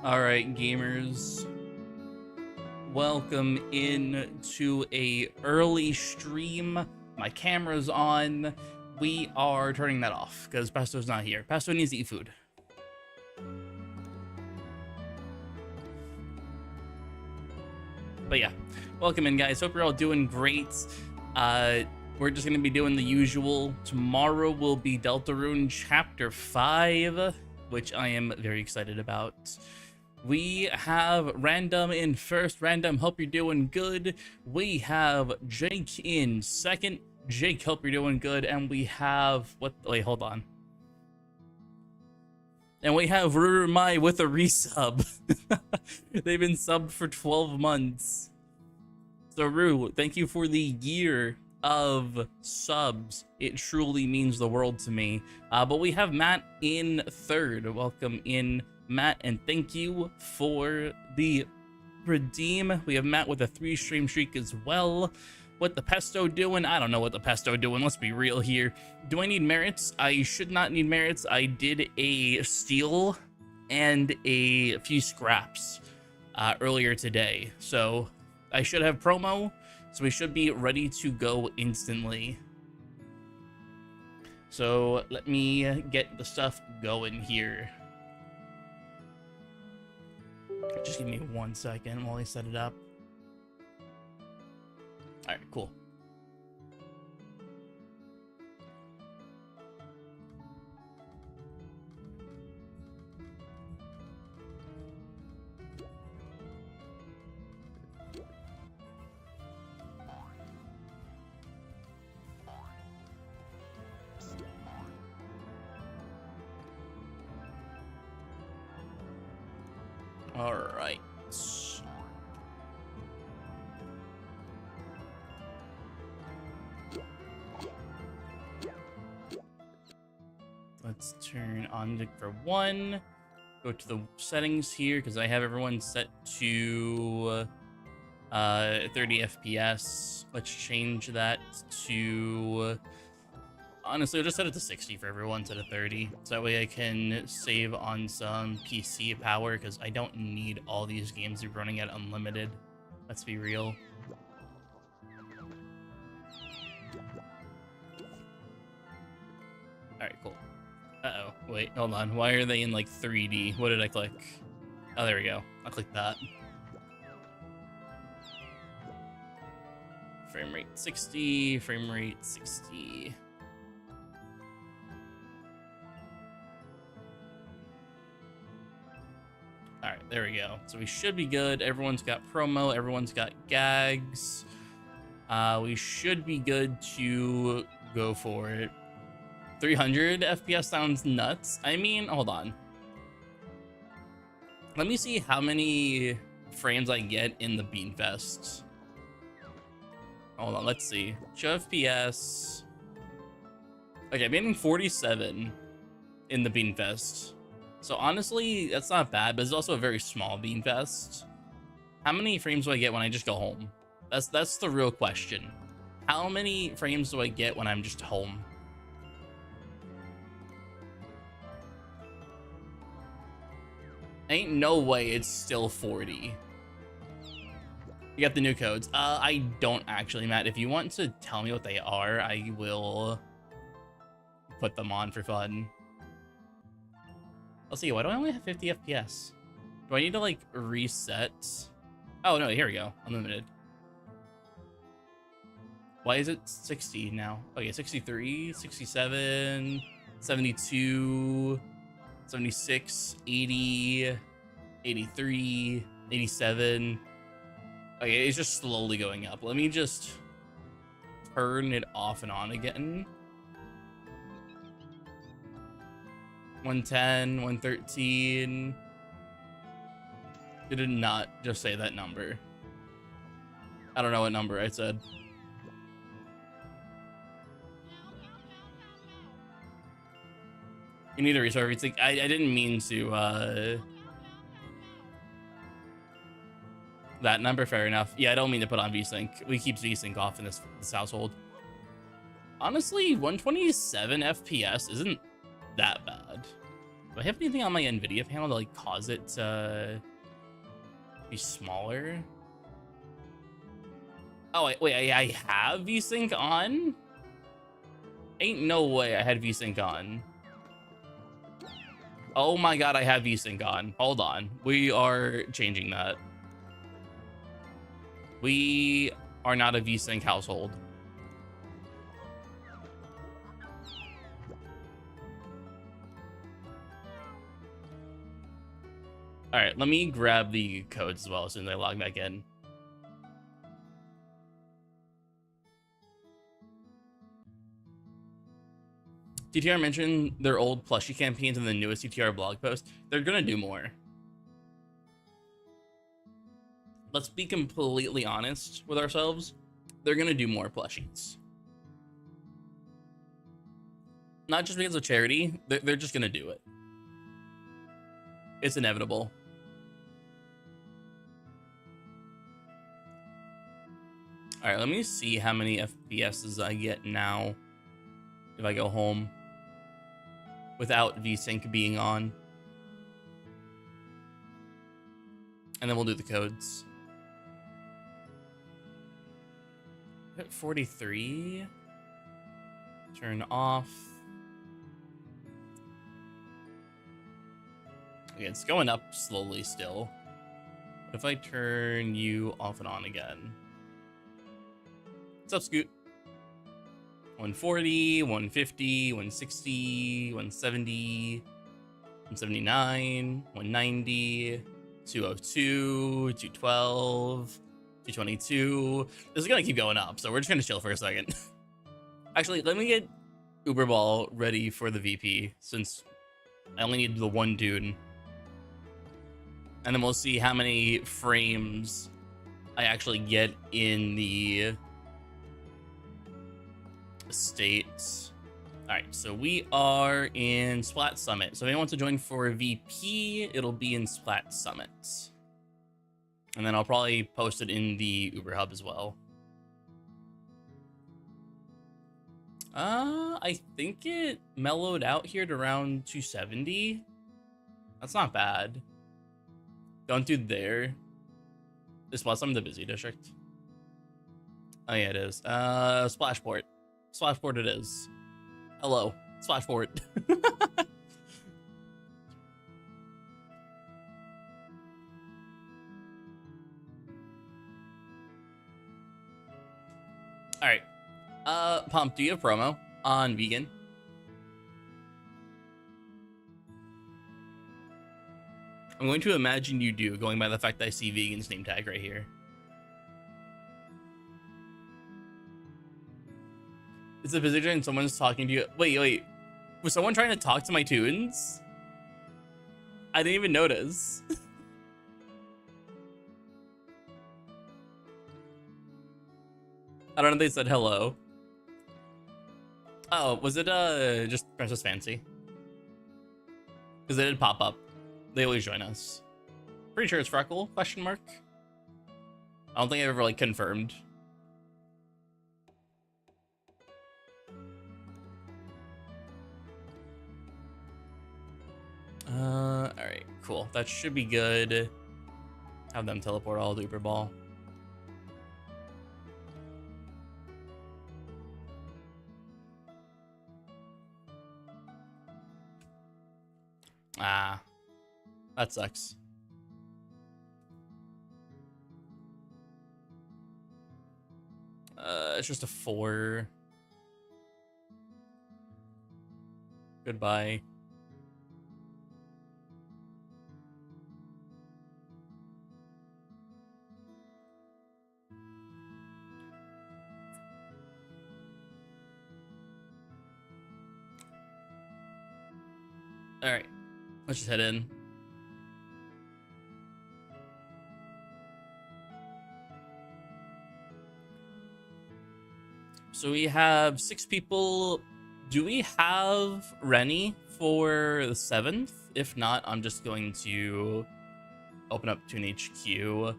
All right, gamers. Welcome in to a early stream. My camera's on. We are turning that off because Pesto's not here. Pesto needs to eat food. But yeah, welcome in, guys. Hope you're all doing great. We're just going to be doing the usual. Tomorrow will be Deltarune Chapter 5, which I am very excited about. We have Random in first. Random, hope you're doing good. We have Jake in second. Jake, hope you're doing good. And we have... Wait, hold on. And we have Rurumai with a resub. They've been subbed for 12 months. So, Ru, thank you for the year of subs. It truly means the world to me. But we have Matt in third. Welcome in, Matt, and thank you for the redeem. We have Matt with a 3-stream streak as well. What the Pesto doing? I don't know what the Pesto doing. Let's be real here. Do I need merits? I should not need merits. I did a steal and a few scraps earlier today. So I should have promo. So we should be ready to go instantly. So let me get the stuff going here. Just give me 1 second while I set it up. All right, cool. All right. Let's turn on for 1. Go to the settings here because I have everyone set to 30 FPS. Let's change that to... Honestly, I'll just set it to 60 for everyone instead of 30. So that way I can save on some PC power because I don't need all these games to be running at unlimited. Let's be real. Alright, cool. Uh-oh. Wait, hold on. Why are they in, like, 3D? What did I click? Oh, there we go. I'll click that. Frame rate 60. Frame rate 60. Alright, there we go. So we should be good. Everyone's got promo. Everyone's got gags. We should be good to go for it. 300 FPS sounds nuts. I mean, hold on. Let me see how many frames I get in the Beanfest. Hold on, let's see. Show FPS. Okay, I'm getting 47 in the Beanfest. So honestly, that's not bad, but it's also a very small Beanfest. How many frames do I get when I just go home? That's the real question. How many frames do I get when I'm just home? Ain't no way it's still 40. You got the new codes. I don't actually, Matt. If you want to tell me what they are, I will put them on for fun. Let's see, why do I only have 50 FPS? Do I need to, like, reset? Oh, no, here we go. Unlimited. Why is it 60 now? Okay, 63, 67, 72... 76, 80, 83, 87. Okay, it's just slowly going up. Let me just turn it off and on again. 110, 113. It did not just say that number. I don't know what number I said. You need to restart everything. I didn't mean to, that number, fair enough. Yeah, I don't mean to put on VSync. We keep VSync off in this household. Honestly, 127 FPS isn't that bad. Do I have anything on my NVIDIA panel to like cause it to be smaller? Oh, wait, I have VSync on? Ain't no way I had VSync on. Oh my god, I have VSync on. Hold on. We are changing that. We are not a VSync household. All right, let me grab the codes as well as soon as I log back in. TTR mentioned their old plushie campaigns in the newest TTR blog post. They're gonna do more. Let's be completely honest with ourselves. They're gonna do more plushies. Not just because of charity, they're just gonna do it. It's inevitable. All right, let me see how many FPSs I get now if I go home without VSync being on. And then we'll do the codes. Hit 43. Turn off. Okay, it's going up slowly still. What if I turn you off and on again? What's up, Scoot? 140, 150, 160, 170, 179, 190, 202, 212, 222. This is gonna keep going up, so we're just gonna chill for a second. Actually, let me get Uberball ready for the VP, since I only need the one dude. And then we'll see how many frames I actually get in the states. All right, so we are in Splat Summit. So if anyone wants to join for VP, it'll be in Splat Summit. And then I'll probably post it in the Uber Hub as well. I think it mellowed out here to around 270. That's not bad. Don't do there. Is Splat Summit the busy district? Oh yeah, it is. Splashport. Splashport it is. Hello, Splashport. All right. Pump, do you have promo on vegan? I'm going to imagine you do, going by the fact that I see vegan's name tag right here. It's a visitor and someone's talking to you. Wait. Was someone trying to talk to my tunes? I didn't even notice. I don't know if they said hello. Oh, was it just Princess Fancy? Because they did pop up. They always join us. Pretty sure it's Freckle, question mark. I don't think I've ever like confirmed. Alright, cool. That should be good. Have them teleport all to Uber Ball. Ah, that sucks. It's just a 4. Goodbye. All right, let's just head in. So we have 6 people. Do we have Rennie for the 7th? If not, I'm just going to open up Toon HQ.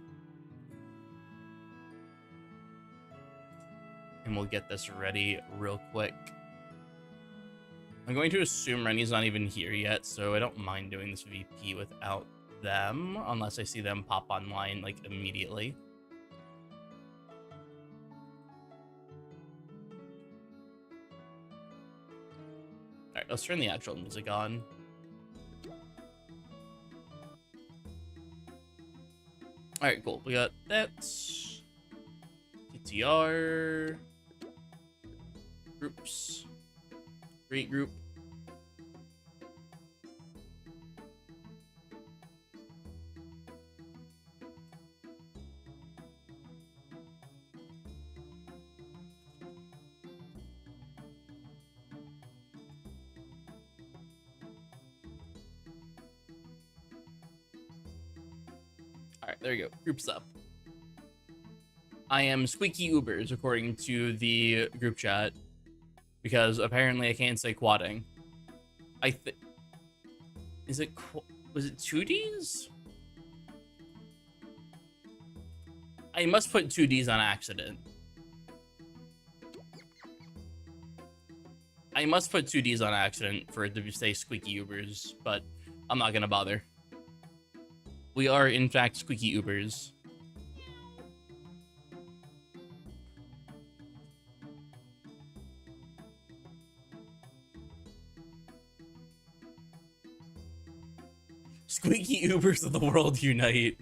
And we'll get this ready real quick. I'm going to assume Rennie's not even here yet, so I don't mind doing this VP without them, unless I see them pop online, like, immediately. Alright, let's turn the actual music on. Alright, cool. We got that. TTR. Groups. Create group. Alright, there you go. Groups up. I am Squeaky Ubers, according to the group chat, because apparently I can't say quadding. Is it, was it 2Ds? I must put 2Ds on accident. I must put 2Ds on accident for it to say Squeaky Ubers, but I'm not gonna bother. We are, in fact, Squeaky Ubers. Squeaky Ubers of the world unite.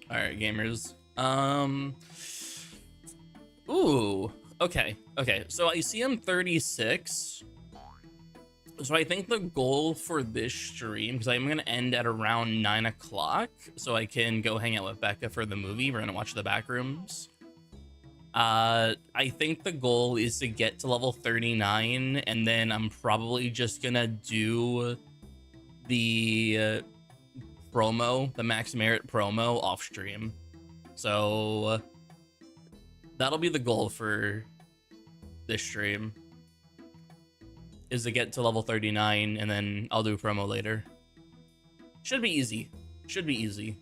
Alright, gamers. Ooh. Okay. So I see I'm 36. So I think the goal for this stream, because I'm going to end at around 9 o'clock, so I can go hang out with Becca for the movie. We're going to watch The Backrooms. I think the goal is to get to level 39, and then I'm probably just going to do the promo, the Max Merit promo off stream. So that'll be the goal for this stream, is to get to level 39, and then I'll do promo later. Should be easy. Should be easy.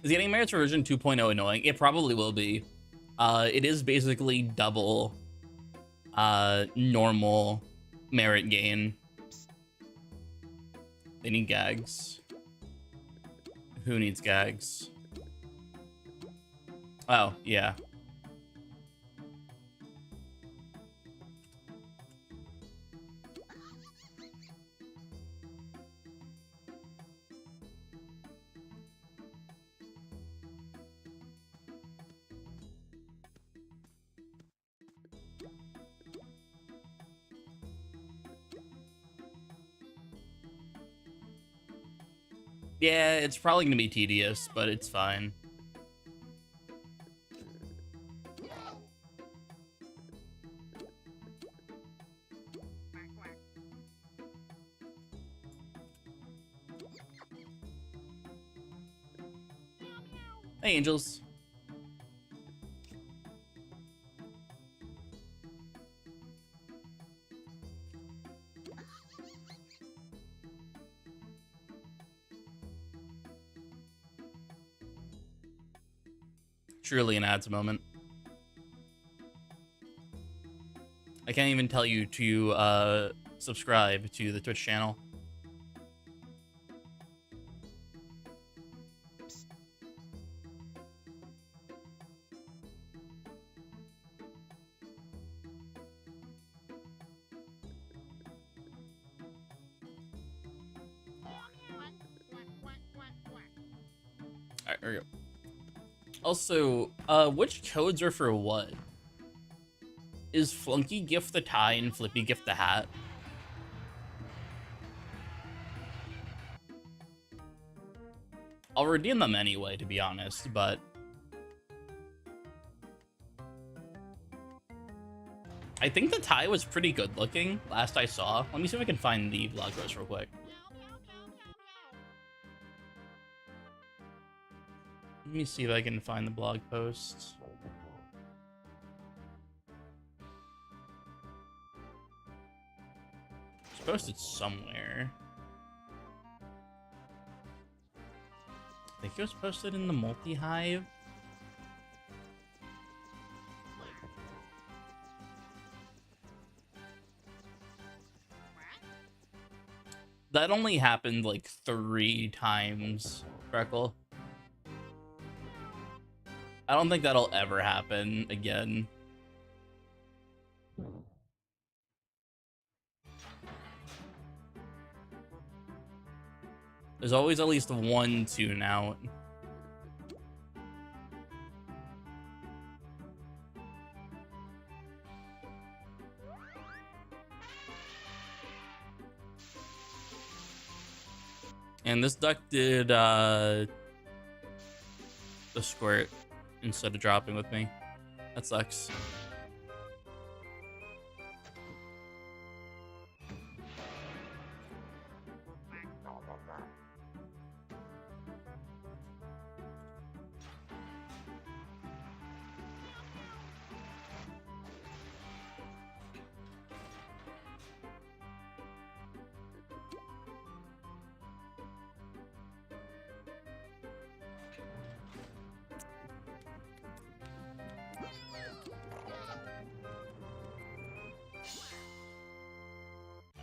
Is getting Merit's version 2.0 annoying? It probably will be. It is basically double normal merit gain. They need gags. Who needs gags? Oh, yeah. Yeah, it's probably gonna be tedious, but it's fine. Hey, Angels. Truly an ads moment. I can't even tell you to subscribe to the Twitch channel. Alright, there we go. Also, which codes are for what? Is Flunky gift the tie and Flippy gift the hat? I'll redeem them anyway, to be honest, but... I think the tie was pretty good looking, last I saw. Let me see if I can find the blog post real quick. Let me see if I can find the blog post. It's posted somewhere. I think it was posted in the multi-hive. That only happened like 3 times, Freckle. I don't think that'll ever happen again. There's always at least 1 tune out. And this duck did the squirt instead of dropping with me. That sucks.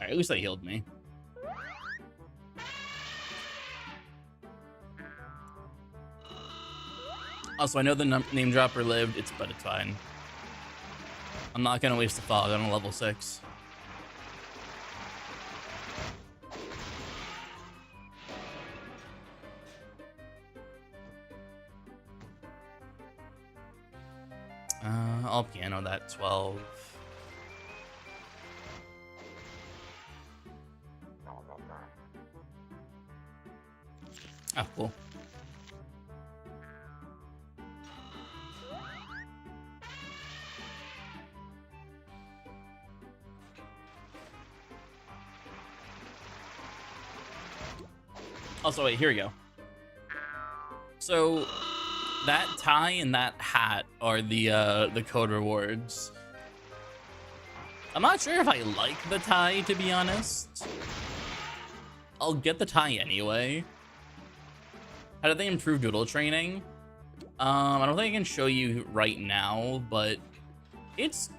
Alright, at least they healed me. Also, I know the name dropper lived, but it's fine. I'm not gonna waste the fog on a level 6. I'll piano that 12. Oh, cool. Also, wait, here we go. So, that tie and that hat are the code rewards. I'm not sure if I like the tie, to be honest. I'll get the tie anyway. How did they improve doodle training? I don't think I can show you right now, but it's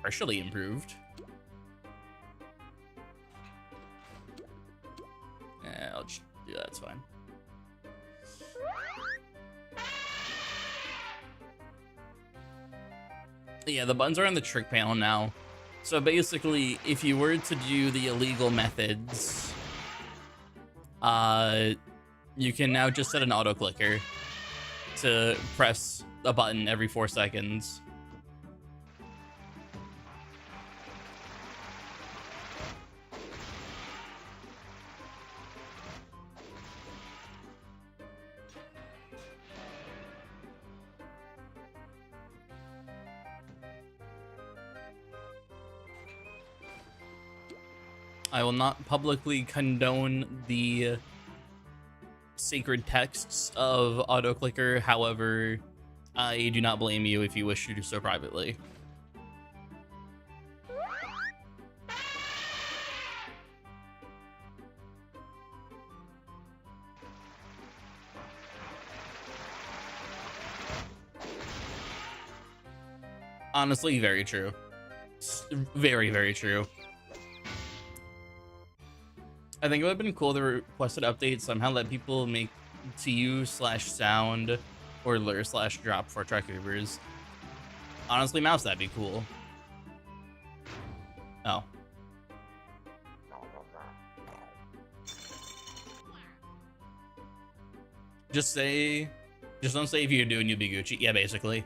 partially improved. Yeah, I'll just do that, it's fine. Yeah, the buttons are on the trick panel now. So basically, if you were to do the illegal methods, you can now just set an auto clicker to press a button every 4 seconds. I will not publicly condone the sacred texts of autoclicker. However, I do not blame you if you wish to do so privately. Honestly, very true. Very, very true. I think it would have been cool to requested updates somehow let people make TU/sound or lure/drop for track Ubers. Honestly, mouse, that'd be cool. Oh. Just say Just don't say if you do and you'll be Gucci. Yeah, basically.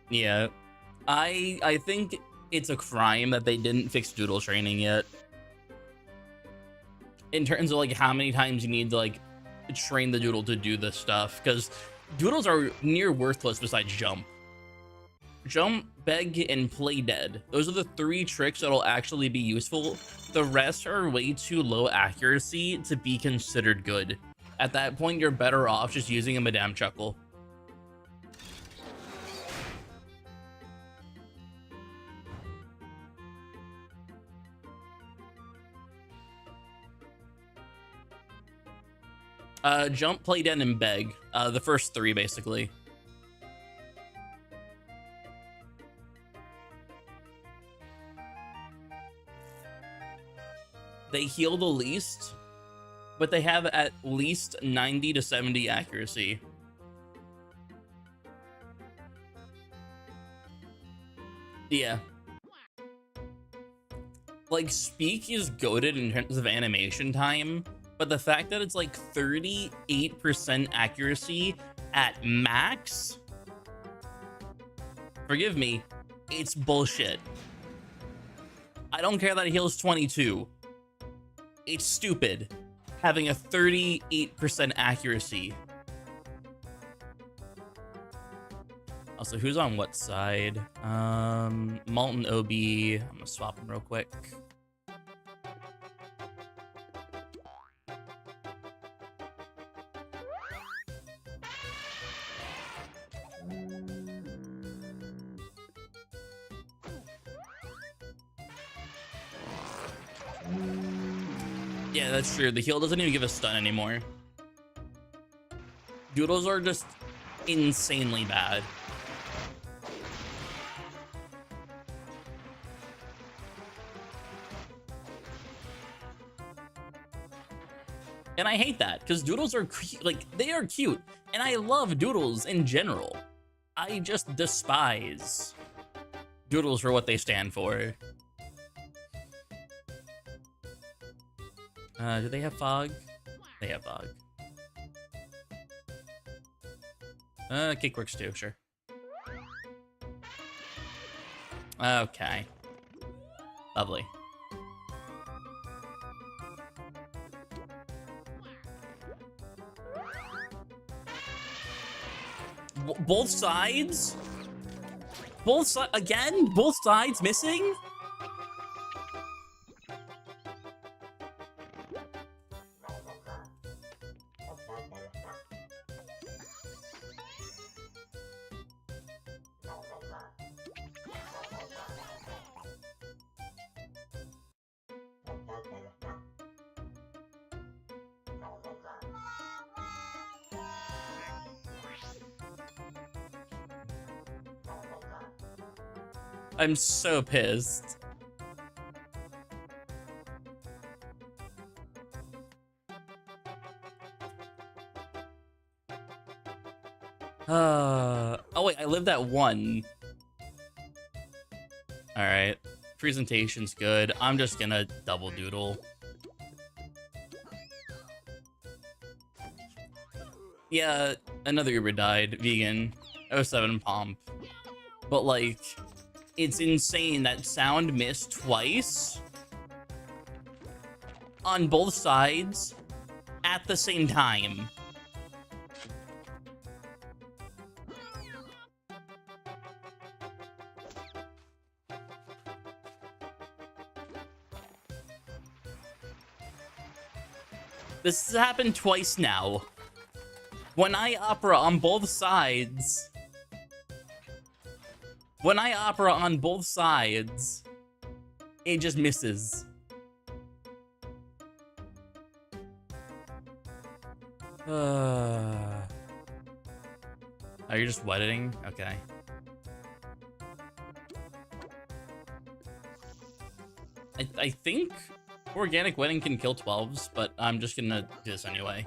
Yeah. I think it's a crime that they didn't fix doodle training yet. In terms of like how many times you need to like train the doodle to do this stuff, because doodles are near worthless besides jump. Jump, beg, and play dead. Those are the 3 tricks that'll actually be useful. The rest are way too low accuracy to be considered good. At that point, you're better off just using a Madame Chuckle. Jump, play dead, and beg. The first 3, basically. They heal the least, but they have at least 90 to 70 accuracy. Yeah. Like, Speak is goated in terms of animation time, but the fact that it's like 38% accuracy at max, forgive me, it's bullshit. I don't care that it heals 22. It's stupid having a 38% accuracy. Also, who's on what side? Malton OB. I'm gonna swap them real quick. Yeah, that's true. The heal doesn't even give a stun anymore. Doodles are just insanely bad. And I hate that, because doodles are like, they are cute. And I love doodles in general. I just despise doodles for what they stand for. Do they have fog? They have fog. Kick works too, sure. Okay. Lovely. Both sides? Both sides again? Both sides missing? I'm so pissed. Oh wait, I lived at 1. All right, presentation's good. I'm just gonna double doodle. Yeah, another Uber died. Vegan. 07 Pomp. But like, it's insane that sound missed twice on both sides at the same time. This has happened twice now. When I opera on both sides. When I opera on both sides, it just misses. Oh, you're just wetting? Okay. I think Organic wedding can kill 12s, but I'm just gonna do this anyway.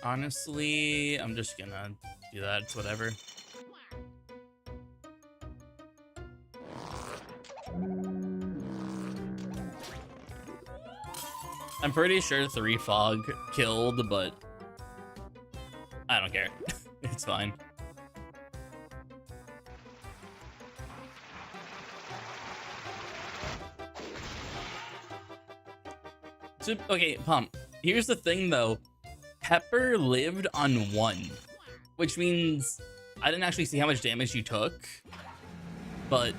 Honestly, I'm just gonna do that. It's whatever. I'm pretty sure 3 fog killed, but I don't care. It's fine. So, okay, Pump. Here's the thing, though. Pepper lived on 1, which means I didn't actually see how much damage you took, but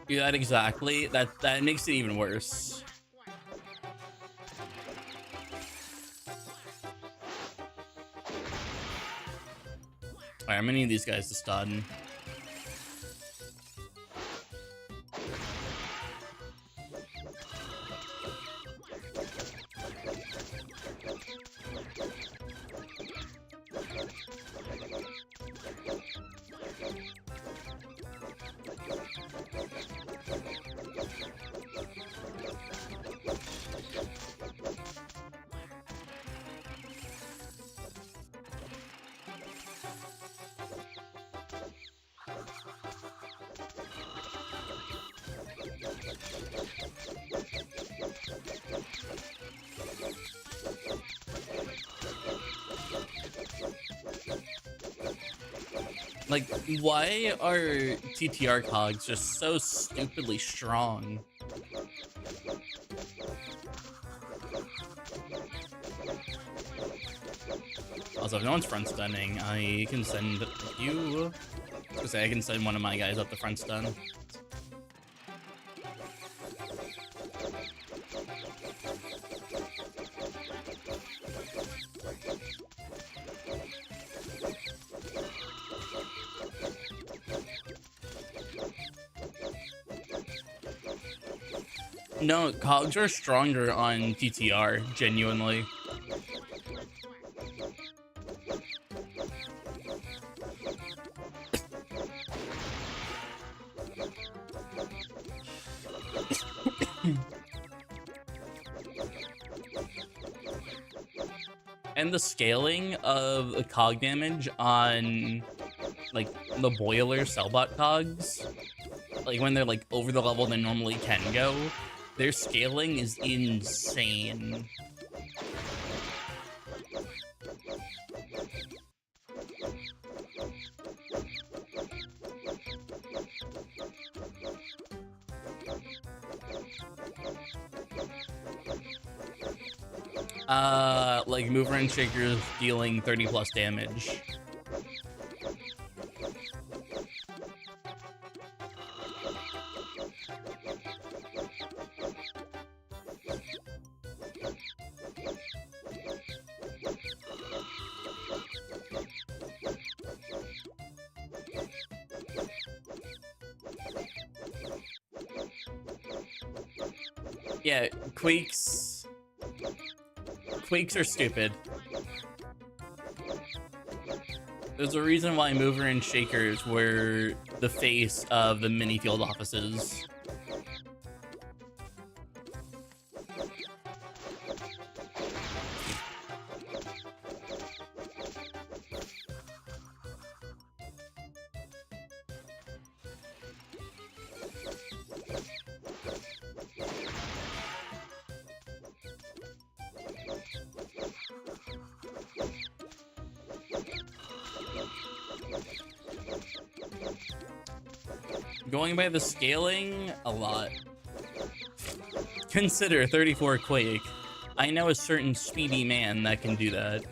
do that exactly. That makes it even worse. Alright, I'm gonna need these guys to stun. Like, why are TTR cogs just so stupidly strong? Also, if no one's front stunning, I can send you. I was gonna say I can send one of my guys up the front stun. No, cogs are stronger on TTR, genuinely. And the scaling of the cog damage on, like, the boiler cellbot cogs, like, when they're, like, over the level they normally can go, their scaling is insane. Like, mover and shakers dealing 30 plus damage. Yeah, Quakes are stupid. There's a reason why Mover and Shakers were the face of the mini field offices. Going by the scaling, a lot. Consider 34 Quake. I know a certain speedy man that can do that.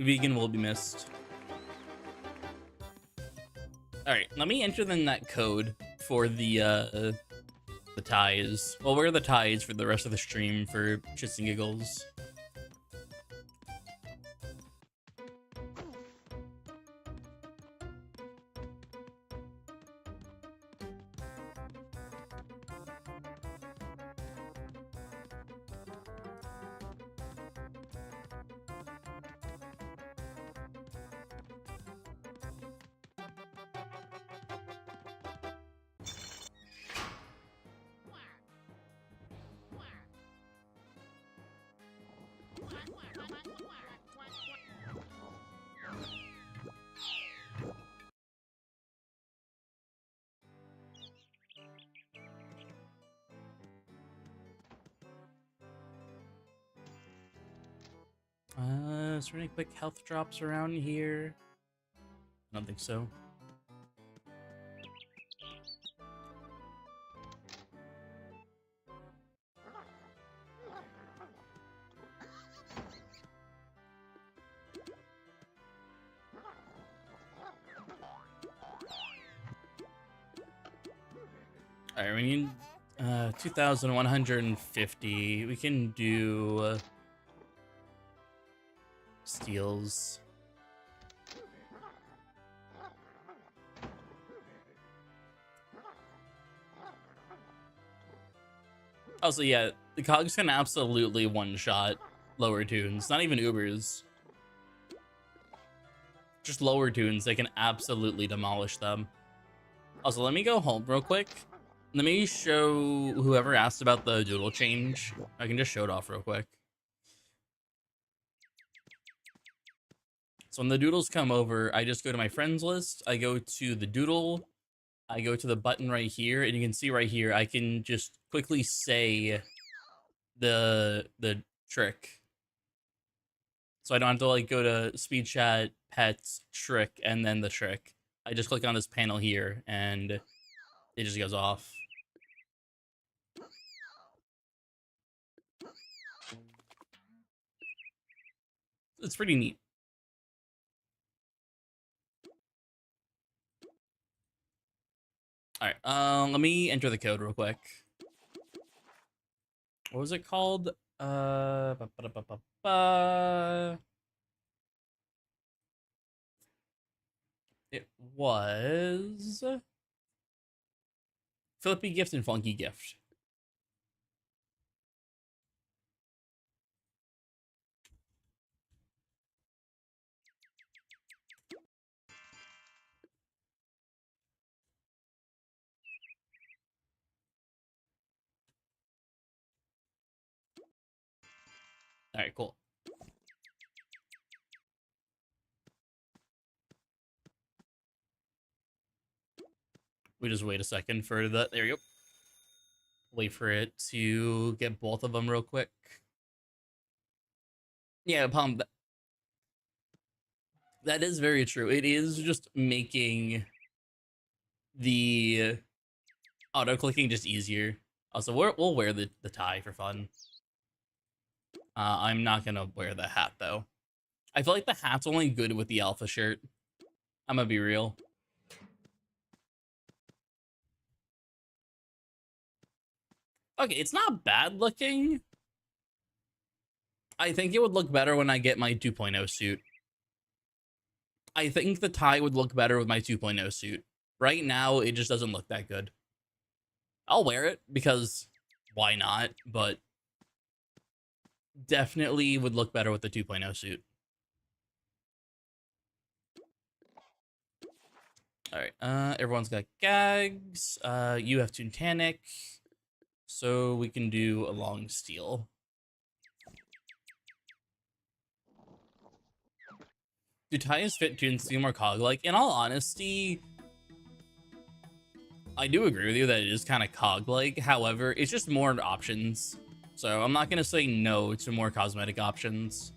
Vegan will be missed. All right, let me enter then that code for the ties. Well, where are the ties for the rest of the stream for shits and giggles? Is there any quick health drops around here? I don't think so. Alright, we need 2,150. We can do steals. Also, yeah, the cogs can absolutely one-shot lower tunes. Not even Ubers. Just lower tunes, they can absolutely demolish them. Also, let me go home real quick. Let me show whoever asked about the doodle change. I can just show it off real quick. So when the doodles come over, I just go to my friends list. I go to the doodle. I go to the button right here, and you can see right here, I can just quickly say the trick. So I don't have to like go to speed chat, pets, trick, and then the trick. I just click on this panel here, and it just goes off. It's pretty neat. All right, let me enter the code real quick. What was it called? Ba, ba, ba, ba, ba. It was Flippy Gift and Funky Gift. All right, cool. We just wait a second for the, there you go. Wait for it to get both of them real quick. Yeah, Palm, that is very true. It is just making the Auto clicking just easier. Also, we'll wear the tie for fun. I'm not gonna wear the hat though. I feel like the hat's only good with the alpha shirt. I'm gonna be real. Okay, it's not bad looking. I think it would look better when I get my 2.0 suit. I think the tie would look better with my 2.0 suit. Right now, it just doesn't look that good. I'll wear it because why not? But definitely would look better with the 2.0 suit. All right, everyone's got gags. You have Tuntanic, so we can do a long steel. Do ties fit Toon Steel or Cog? Like, in all honesty, I do agree with you that it is kind of Cog-like. However, it's just more options. So I'm not gonna say no to more cosmetic options.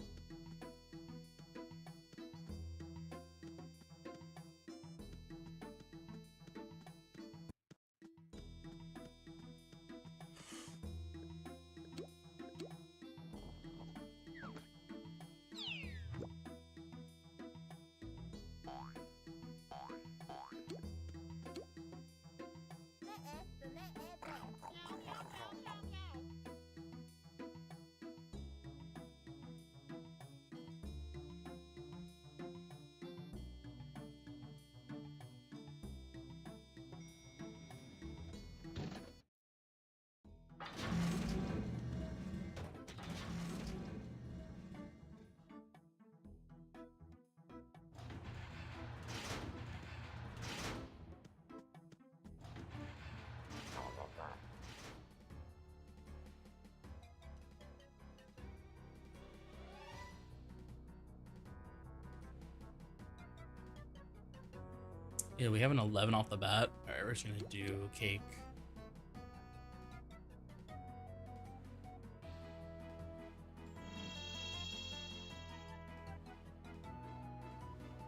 Yeah, we have an 11 off the bat. All right, we're just gonna do cake.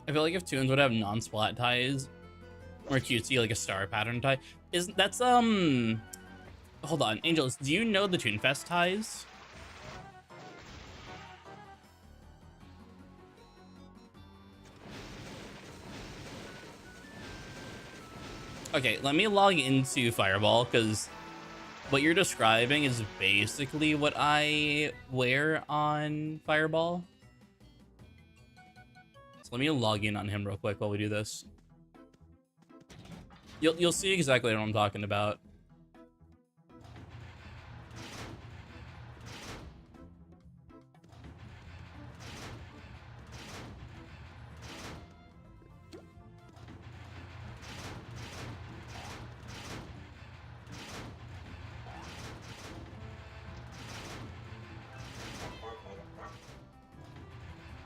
I feel like if Toons would have non-splat ties or cutesy like a star pattern tie, that's hold on, Angels, do you know the Toonfest ties? Okay, let me log into Fireball because what you're describing is basically what I wear on Fireball. So let me log in on him real quick while we do this. You'll see exactly what I'm talking about.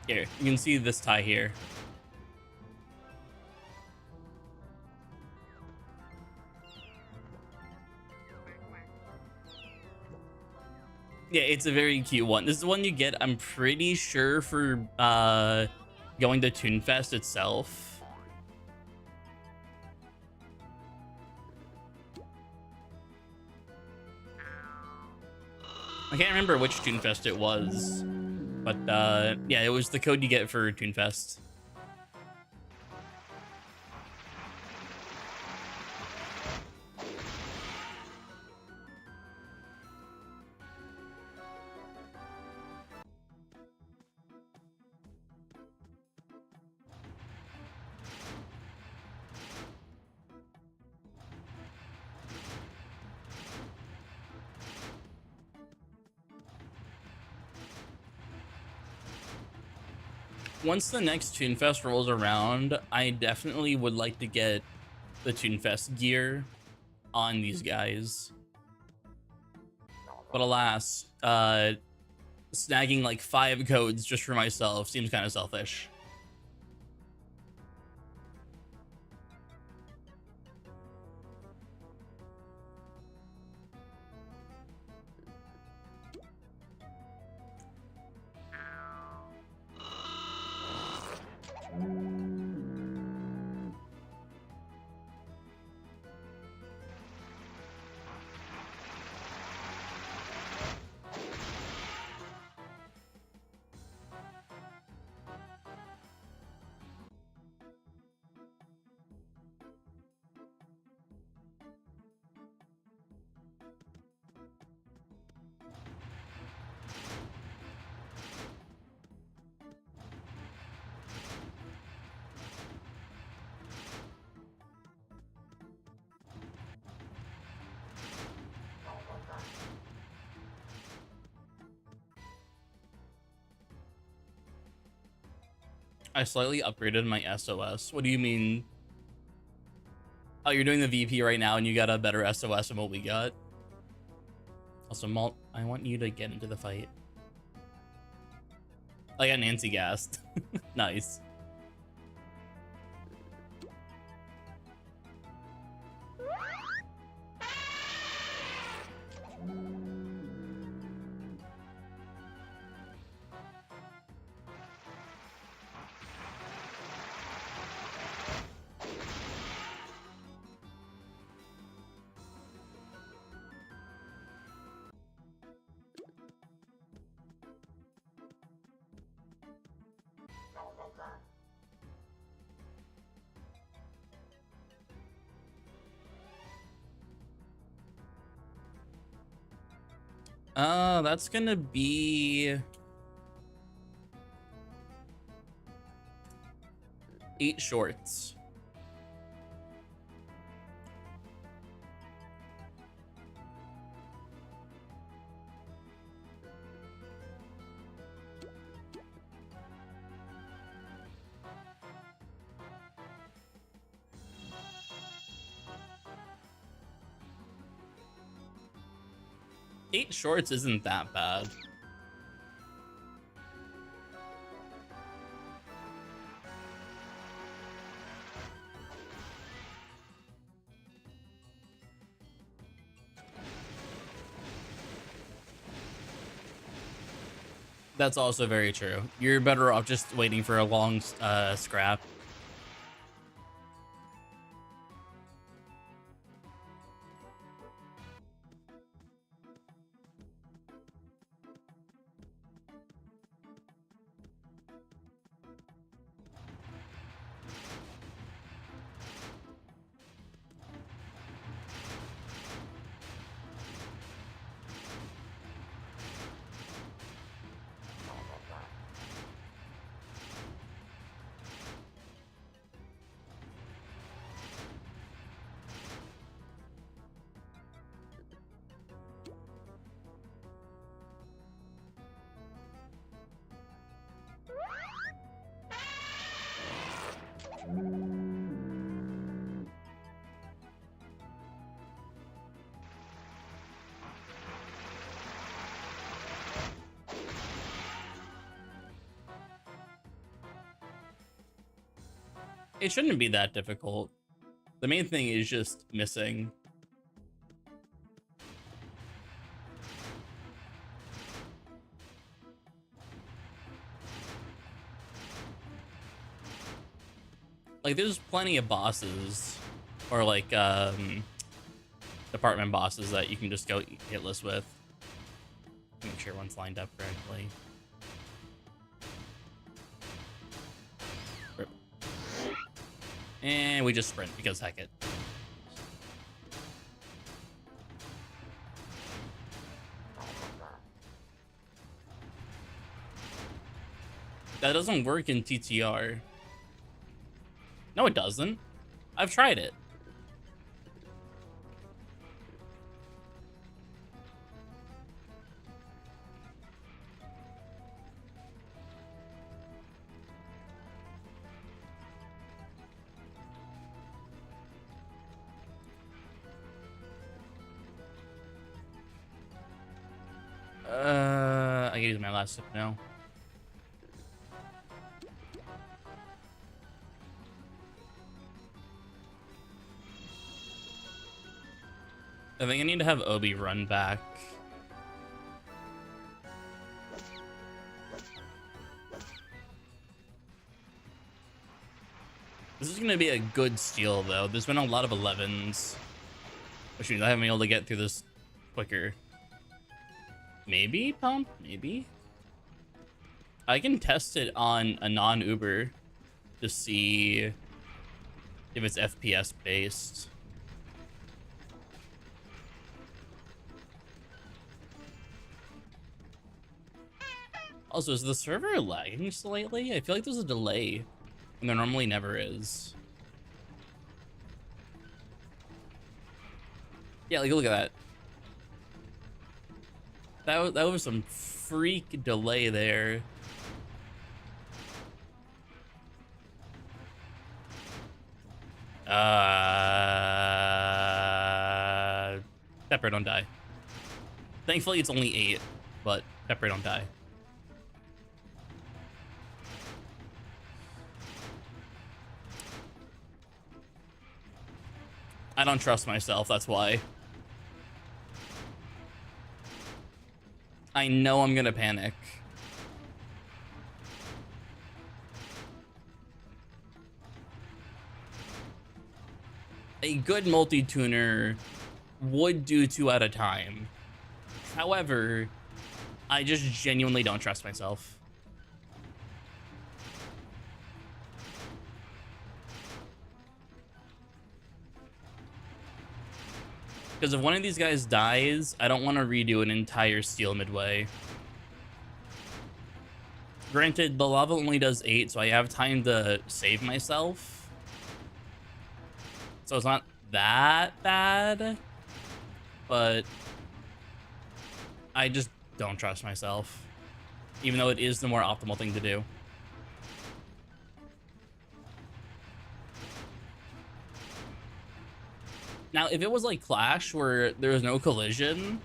Here, you can see this tie here. Yeah, it's a very cute one. This is the one you get, I'm pretty sure, for going to Toonfest itself. I can't remember which Toonfest it was, but yeah, it was the code you get for Toonfest. Once the next Toonfest rolls around, I definitely would like to get the Toonfest gear on these guys. But alas, snagging like 5 codes just for myself seems kind of selfish. I slightly upgraded my SOS. What do you mean? Oh, you're doing the VP right now and you got a better SOS than what we got? Also, Malt, I want you to get into the fight. I got Nancy gassed. Nice. That's gonna be 8 shorts. Eight shorts isn't that bad. That's also very true. You're better off just waiting for a long scrap. It shouldn't be that difficult. The main thing is just missing. Like, there's plenty of bosses, or like department bosses that you can just go hitless with. Make sure one's lined up correctly. And we just sprint because heck it. That doesn't work in TTR. No, it doesn't. I've tried it. I can use my last sip now. I think I need to have Obi run back. This is going to be a good steal, though. There's been a lot of 11s, which means I haven't been able to get through this quicker. Maybe pump? Maybe? I can test it on a non-Uber to see if it's FPS based. Also, is the server lagging slightly? I feel like there's a delay, and there normally never is. Yeah, like, look at that. That was some freak delay there. Pepper, don't die. Thankfully, it's only 8, but Pepper, don't die. I don't trust myself, that's why. I know I'm gonna panic. A good multi-tuner would do 2 at a time. However, I just genuinely don't trust myself. Because if one of these guys dies, I don't want to redo an entire steal midway. Granted, the lava only does 8, so I have time to save myself. So it's not that bad. But I just don't trust myself. Even though it is the more optimal thing to do. Now, if it was like Clash, where there was no collision,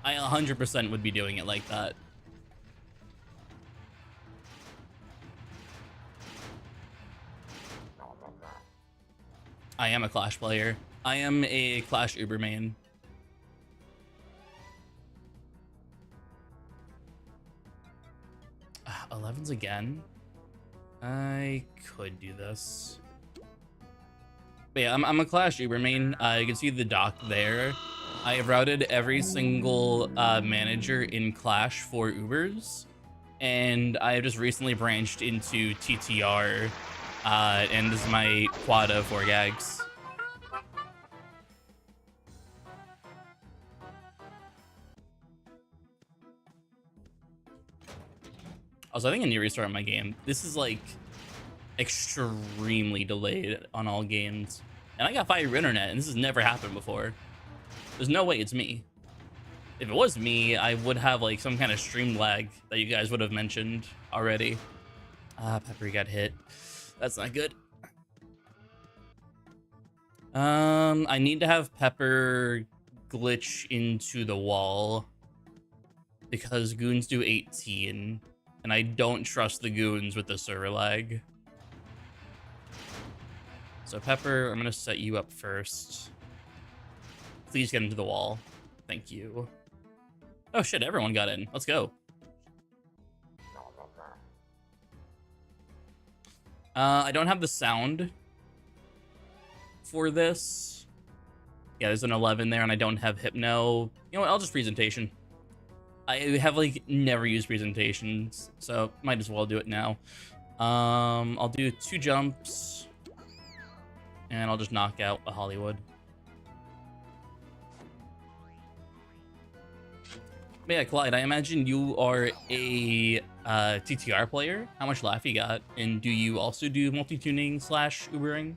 I 100% would be doing it like that. I am a Clash player. I am a Clash Uber main. Ah, 11s again? I could do this. But yeah, I'm a Clash Uber main. You can see the dock there. I have routed every single manager in Clash for Ubers. And I have just recently branched into TTR. And this is my quad of 4 gags. Also, I think I need to restart my game. This is like extremely delayed on all games. And I got fire internet, and this has never happened before. There's no way it's me. If it was me, I would have like some kind of stream lag that you guys would have mentioned already. Pepper got hit. That's not good. I need to have Pepper glitch into the wall because goons do 18, and I don't trust the goons with the server lag. So Pepper, I'm gonna set you up first. Please get into the wall. Thank you. Oh shit, everyone got in. Let's go. I don't have the sound for this. Yeah, there's an 11 there, and I don't have Hypno. You know what, I'll just presentation. I have like never used presentations, so might as well do it now. I'll do 2 jumps, and I'll just knock out a Hollywood. But yeah, Clyde, I imagine you are a TTR player. How much Laff you got? And do you also do multi-tuning / Ubering?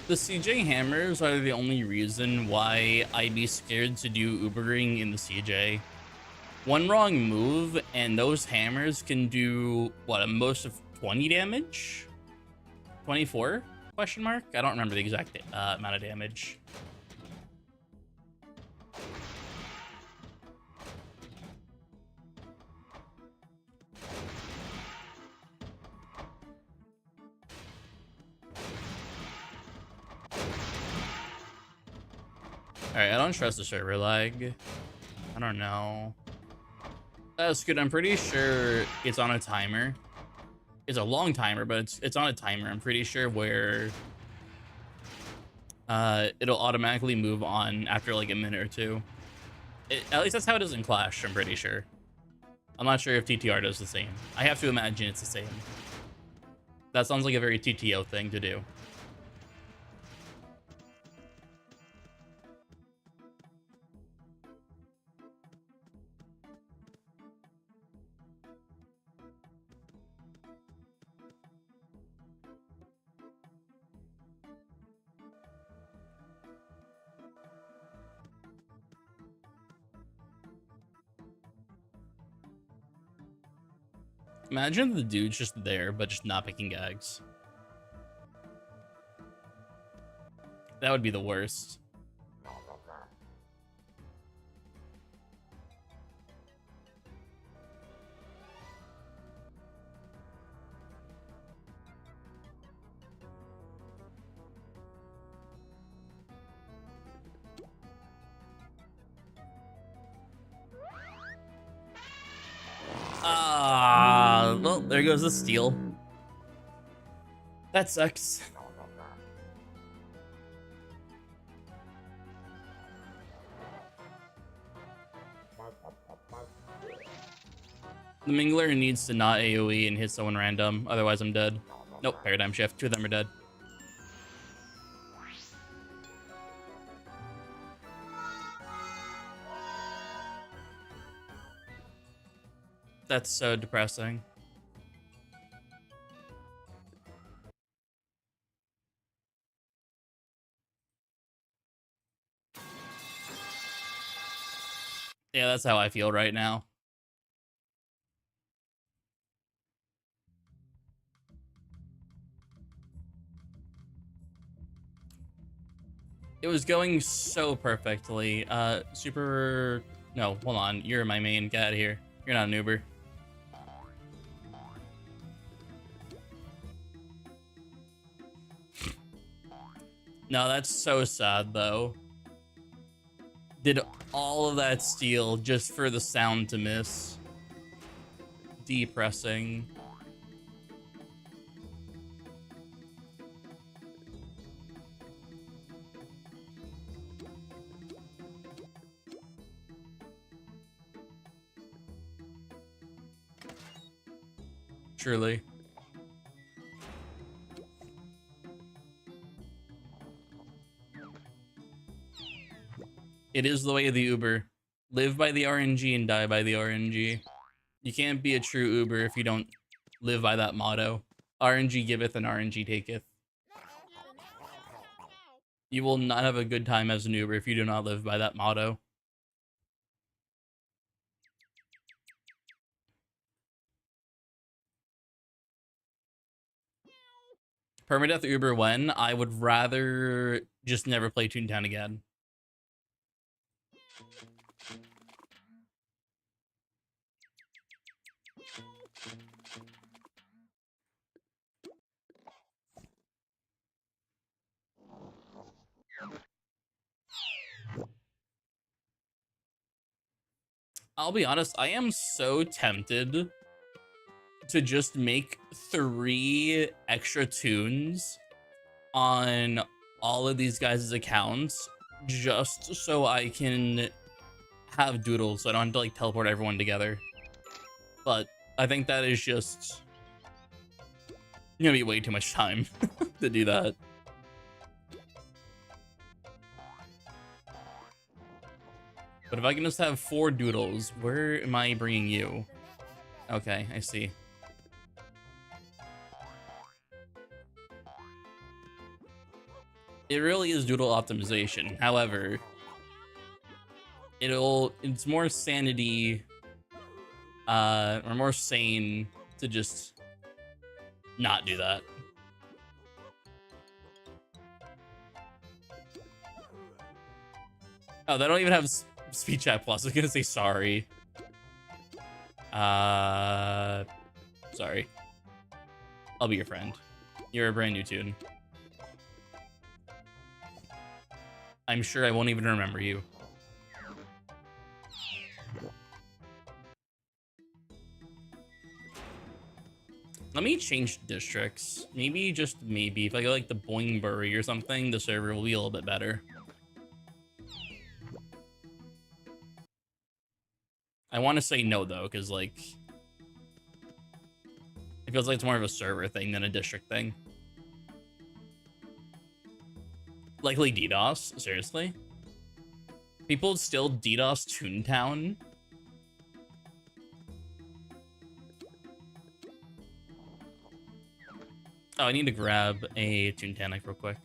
The CJ hammers are the only reason why I'd be scared to do Ubering in the CJ. One wrong move, and those hammers can do, what, a most of 20 damage? 24? Question mark? I don't remember the exact amount of damage. Alright, I don't trust the server lag. I don't know. That's good. I'm pretty sure it's on a timer. It's a long timer, but it's on a timer. I'm pretty sure where it'll automatically move on after like a minute or two. At least that's how it is in Clash, I'm pretty sure. I'm not sure if TTR does the same. I have to imagine it's the same. That sounds like a very TTO thing to do. Imagine the dude's just there, but just not picking gags. That would be the worst. Well, there goes the steal. That sucks. The Mingler needs to not AoE and hit someone random, otherwise I'm dead. Nope, paradigm shift. Two of them are dead. That's so depressing. Yeah, that's how I feel right now. It was going so perfectly. Super... No, hold on. You're my main. Get out of here. You're not an Uber. No, that's so sad, though. Did all of that steal just for the sound to miss. Depressing. Truly. It is the way of the Uber. Live by the RNG and die by the RNG. You can't be a true Uber if you don't live by that motto. RNG giveth and RNG taketh. You will not have a good time as an Uber if you do not live by that motto. Permadeath Uber when? I would rather just never play Toontown again. I'll be honest, I am so tempted to just make 3 extra tunes on all of these guys' accounts just so I can have doodles so I don't have to like teleport everyone together. But I think that is just gonna be way too much time to do that. But if I can just have 4 doodles, where am I bringing you? Okay, I see. It really is doodle optimization. However, it's more sanity, or more sane to just not do that. Oh, they don't even have speech chat plus. I was gonna say sorry. Sorry. I'll be your friend. You're a brand new tune. I'm sure I won't even remember you. Let me change districts. Maybe, just maybe, if I go like the Boingbury or something, the server will be a little bit better. I want to say no, though, because, like, it feels like it's more of a server thing than a district thing. Likely DDoS? Seriously? People still DDoS Toontown? Oh, I need to grab a Toontanic real quick.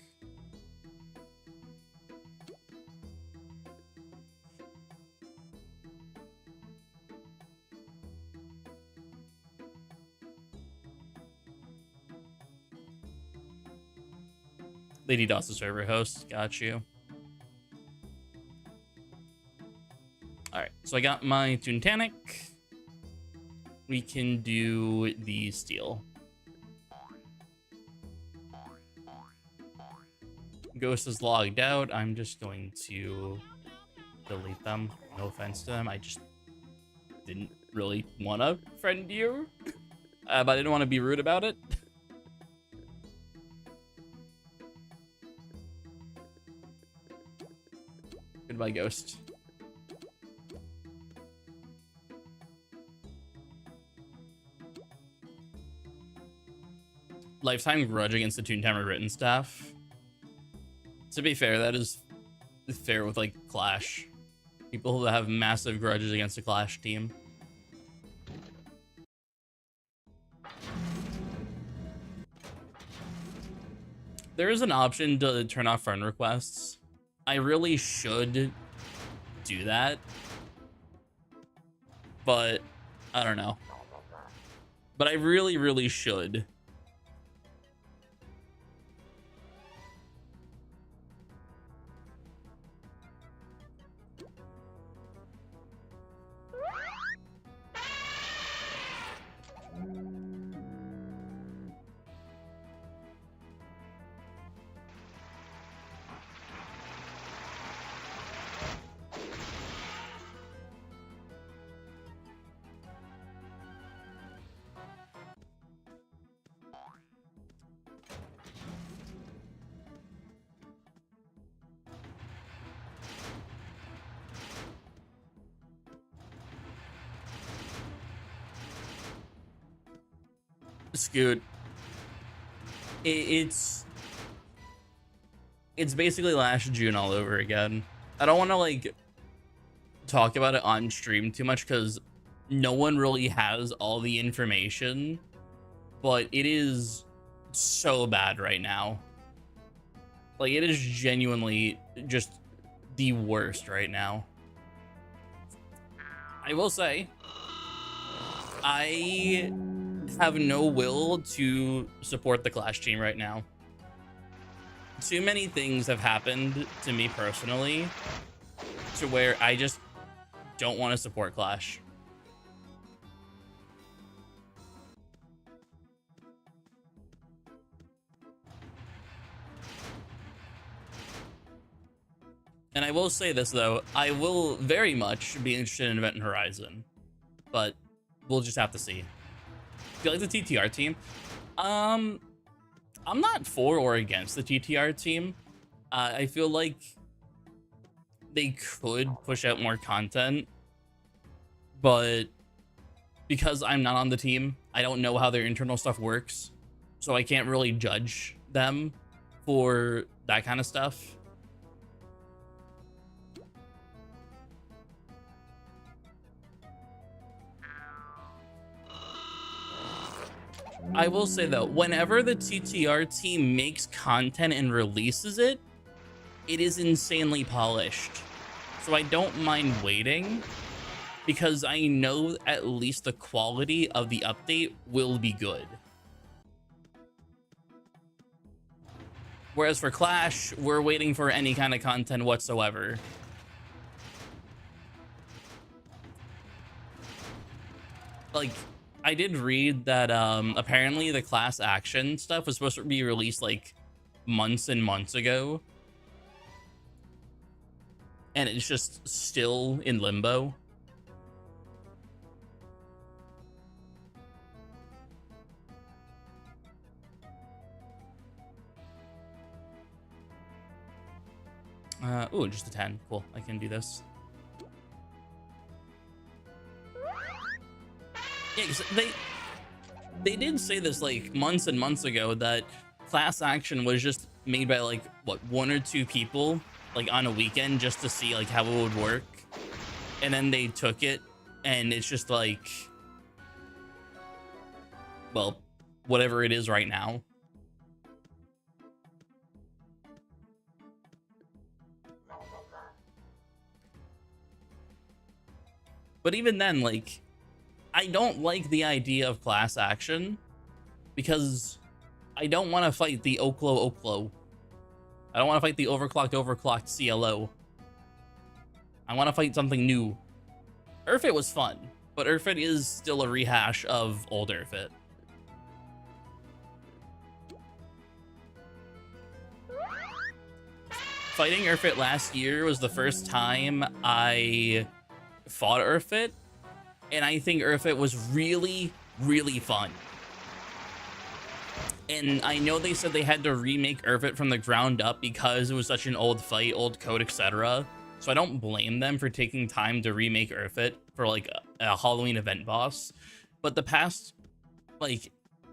Lady DOS the server host. Got you. Alright, so I got my Toontanic. We can do the steel. Ghost is logged out. I'm just going to delete them. No offense to them. I just didn't really want to friend you. But I didn't want to be rude about it. Goodbye, Ghost. Lifetime grudge against the Toontimer written staff. To be fair, that is fair with, like, Clash. People who have massive grudges against a Clash team. There is an option to turn off friend requests. I really should do that, but I don't know. But I really, really should. Scoot. It's basically last June all over again. I don't want to, like, talk about it on stream too much because no one really has all the information, but it is so bad right now. Like, it is genuinely just the worst right now. I will say, I have no will to support the Clash team right now. Too many things have happened to me personally to where I just don't want to support Clash. And I will say this, though. I will very much be interested in Event Horizon, but we'll just have to see. Do you like the TTR team? I'm not for or against the TTR team. I feel like they could push out more content, but because I'm not on the team, I don't know how their internal stuff works, so I can't really judge them for that kind of stuff. I will say, though, whenever the TTR team makes content and releases it, it is insanely polished. So I don't mind waiting because I know at least the quality of the update will be good. Whereas for Clash, we're waiting for any kind of content whatsoever. Like, I did read that apparently the class action stuff was supposed to be released like months and months ago. and it's just still in limbo. Oh, just a 10. Cool. I can do this. Yeah, 'cause they did say this like months and months ago that class action was just made by like what, 1 or 2 people like on a weekend just to see like how it would work, and then they took it and it's just like, well, whatever it is right now. But even then, like, I don't like the idea of class action because I don't want to fight the Oklo. I don't want to fight the overclocked CLO. I want to fight something new. Urfit was fun, but Urfit is still a rehash of old Urfit. Fighting Urfit last year was the first time I fought Urfit, and I think Urfit was really, really fun. And I know they said they had to remake Urfit from the ground up because it was such an old fight, old code, etc. So I don't blame them for taking time to remake Urfit for like a Halloween event boss. But the past like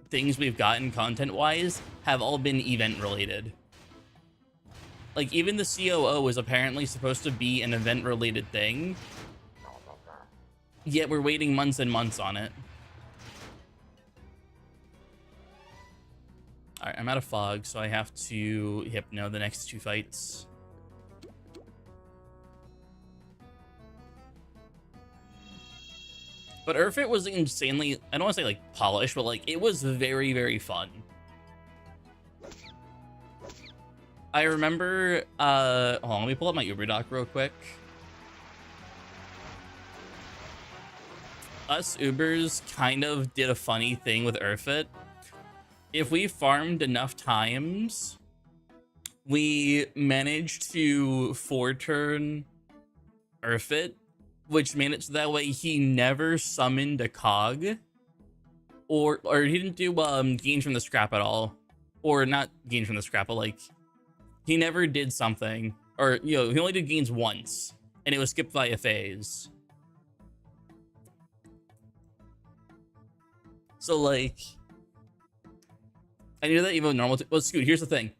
things we've gotten content-wise have all been event related. Like even the COO is apparently supposed to be an event-related thing, yet we're waiting months and months on it. All right, I'm out of fog, so I have to hypno the next 2 fights. But Urfit was insanely, I don't want to say like polished, but like it was very, very fun. I remember, hold on, let me pull up my Uber doc real quick. Us Ubers kind of did a funny thing with Urfit. If we farmed enough times, we managed to 4-turn Urfit, which made it so that way he never summoned a cog, or he didn't do gains from the scrap at all, or not gains from the scrap, but like he never did something, or you know, he only did gains once, and it was skipped by a phase. So like, I knew that even normal. Well, Scoot, here's the thing.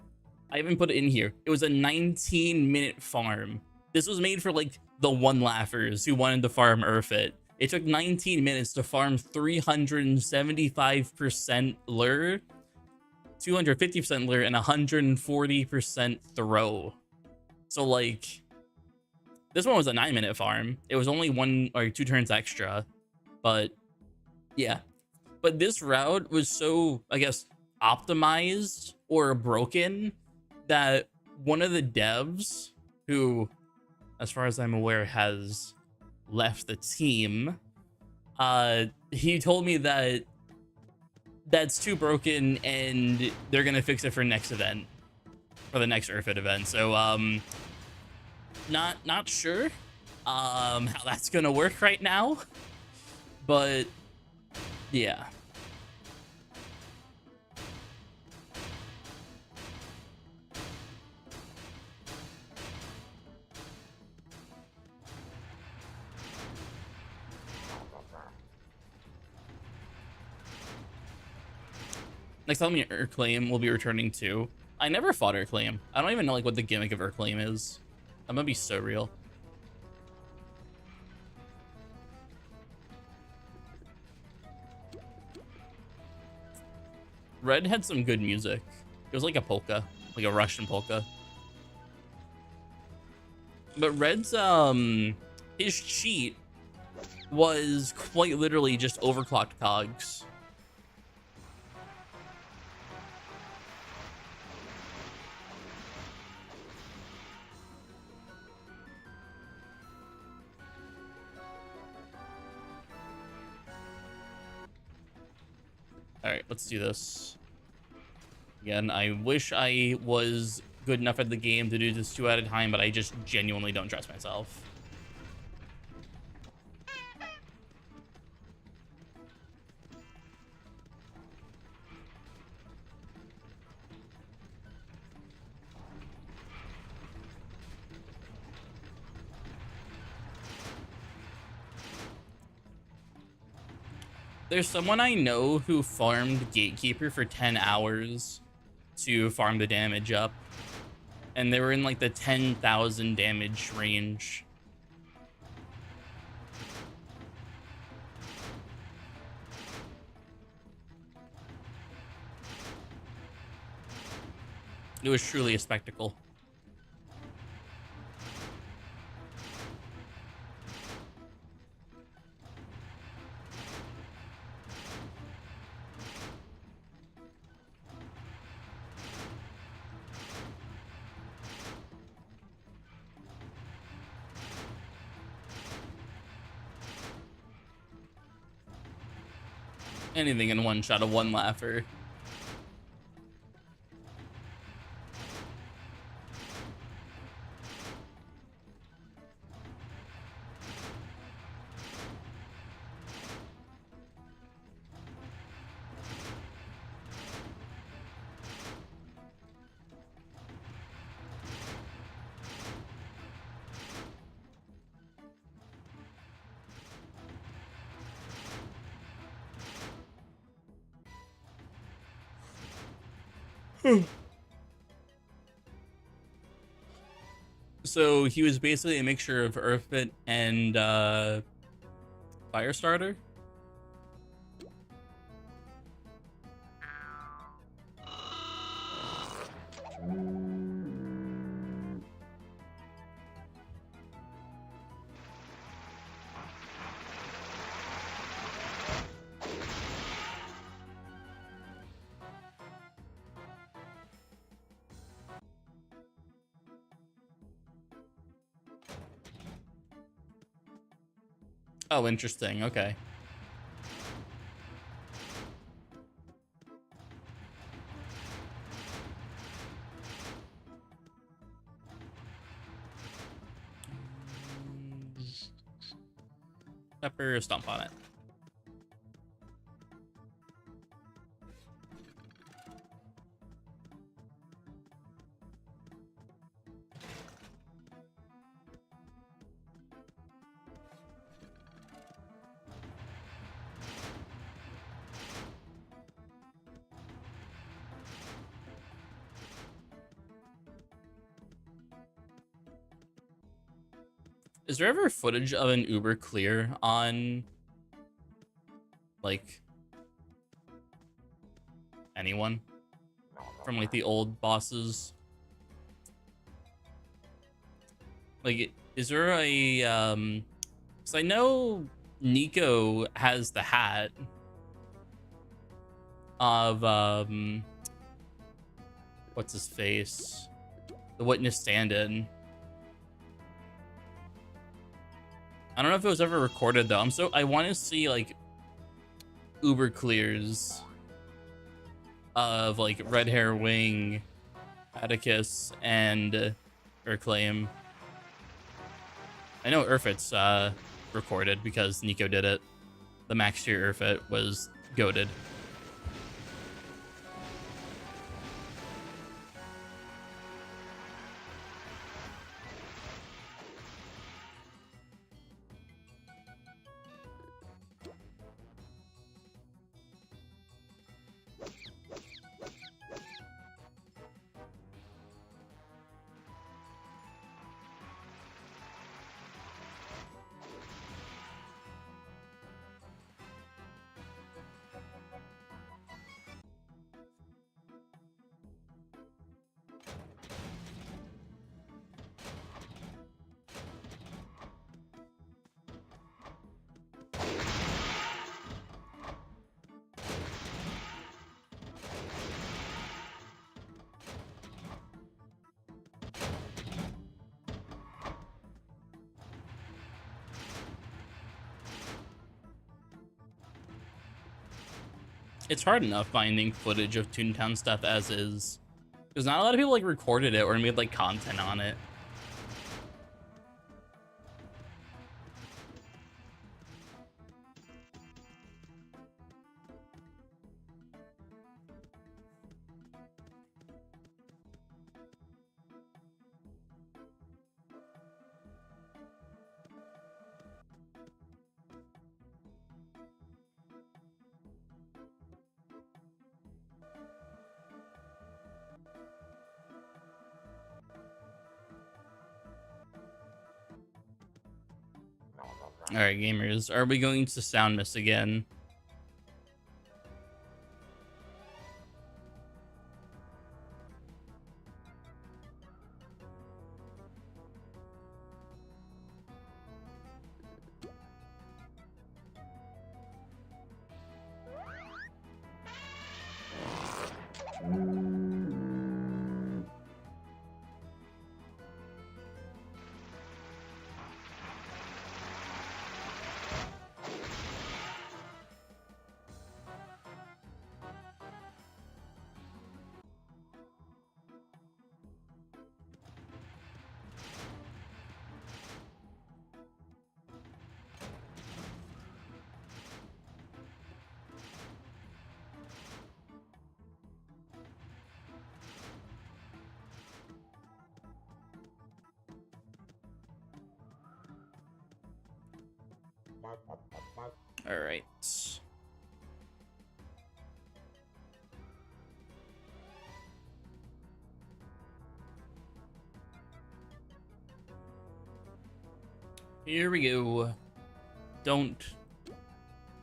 I haven't put it in here. It was a 19-minute farm. This was made for like the one laughers who wanted to farm Urfit. It took 19 minutes to farm 375% lure, 250% lure, and 140% throw. So like, this one was a 9-minute farm. It was only 1 or 2 turns extra, but yeah. But this route was so, I guess, optimized or broken that one of the devs who, as far as I'm aware, has left the team, he told me that that's too broken and they're gonna fix it for next event, for the next Urfit event. So not sure how that's gonna work right now, but yeah. Next time Urclaim will be returning too. I never fought Urclaim. I don't even know like what the gimmick of Urclaim is. I'm gonna be so real. Red had some good music. It was like a polka, like a Russian polka. But Red's his cheat was quite literally just overclocked cogs. All right, let's do this. Again, I wish I was good enough at the game to do this 2 at a time, but I just genuinely don't trust myself. There's someone I know who farmed Gatekeeper for 10 hours to farm the damage up. And they were in like the 10,000 damage range. It was truly a spectacle. Anything in one shot of one laugher. So he was basically a mixture of Earthfit and Firestarter. Oh, interesting. Okay. Pepper, stomp on it. Is there ever footage of an Uber clear on, like, anyone from, like, the old bosses? Like, is there a, because I know Nico has the hat of, what's his face? The Witness stand-in. I don't know if it was ever recorded though. I want to see like Uber clears of like Red Hair Wing, Atticus, and Urclaim. I know Urfit's recorded because Nico did it. The max tier Urfit was goated. It's hard enough finding footage of Toontown stuff as is. Because not a lot of people like recorded it or made like content on it. All right, gamers, are we going to sound miss again? All right. Here we go. Don't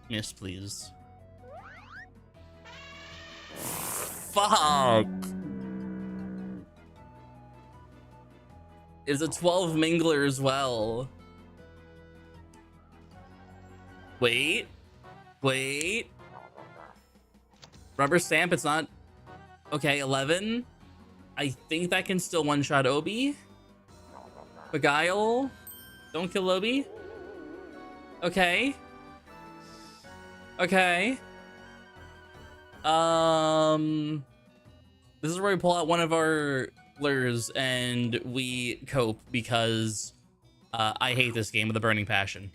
miss, please. Fuck. It's a 12 mingler as well. Wait. Rubber stamp, it's not. Okay, 11. I think that can still one-shot Obi. Beguile. Don't kill Obi. Okay. This is where we pull out one of our lures and we cope because I hate this game with a burning passion.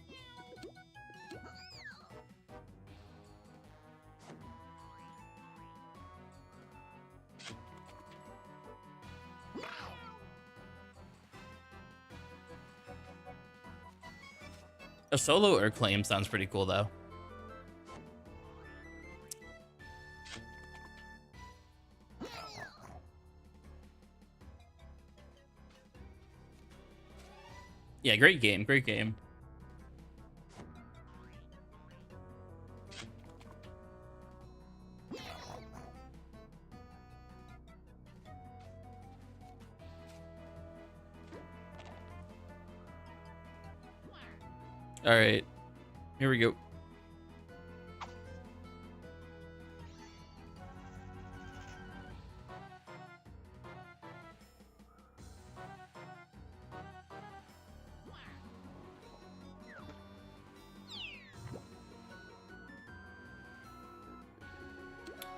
A solo or claim sounds pretty cool though. Yeah, great game. All right, here we go.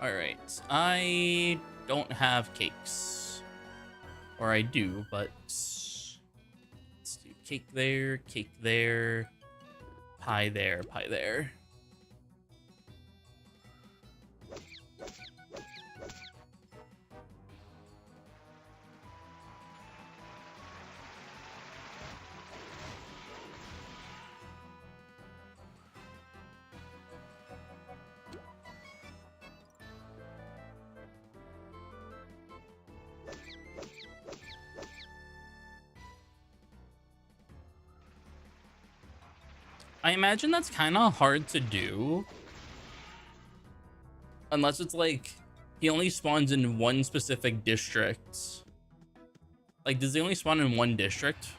All right, I don't have cakes, or I do, but let's do cake there, pie there. I imagine that's kind of hard to do. Unless it's like, he only spawns in one specific district. Like, does he only spawn in one district?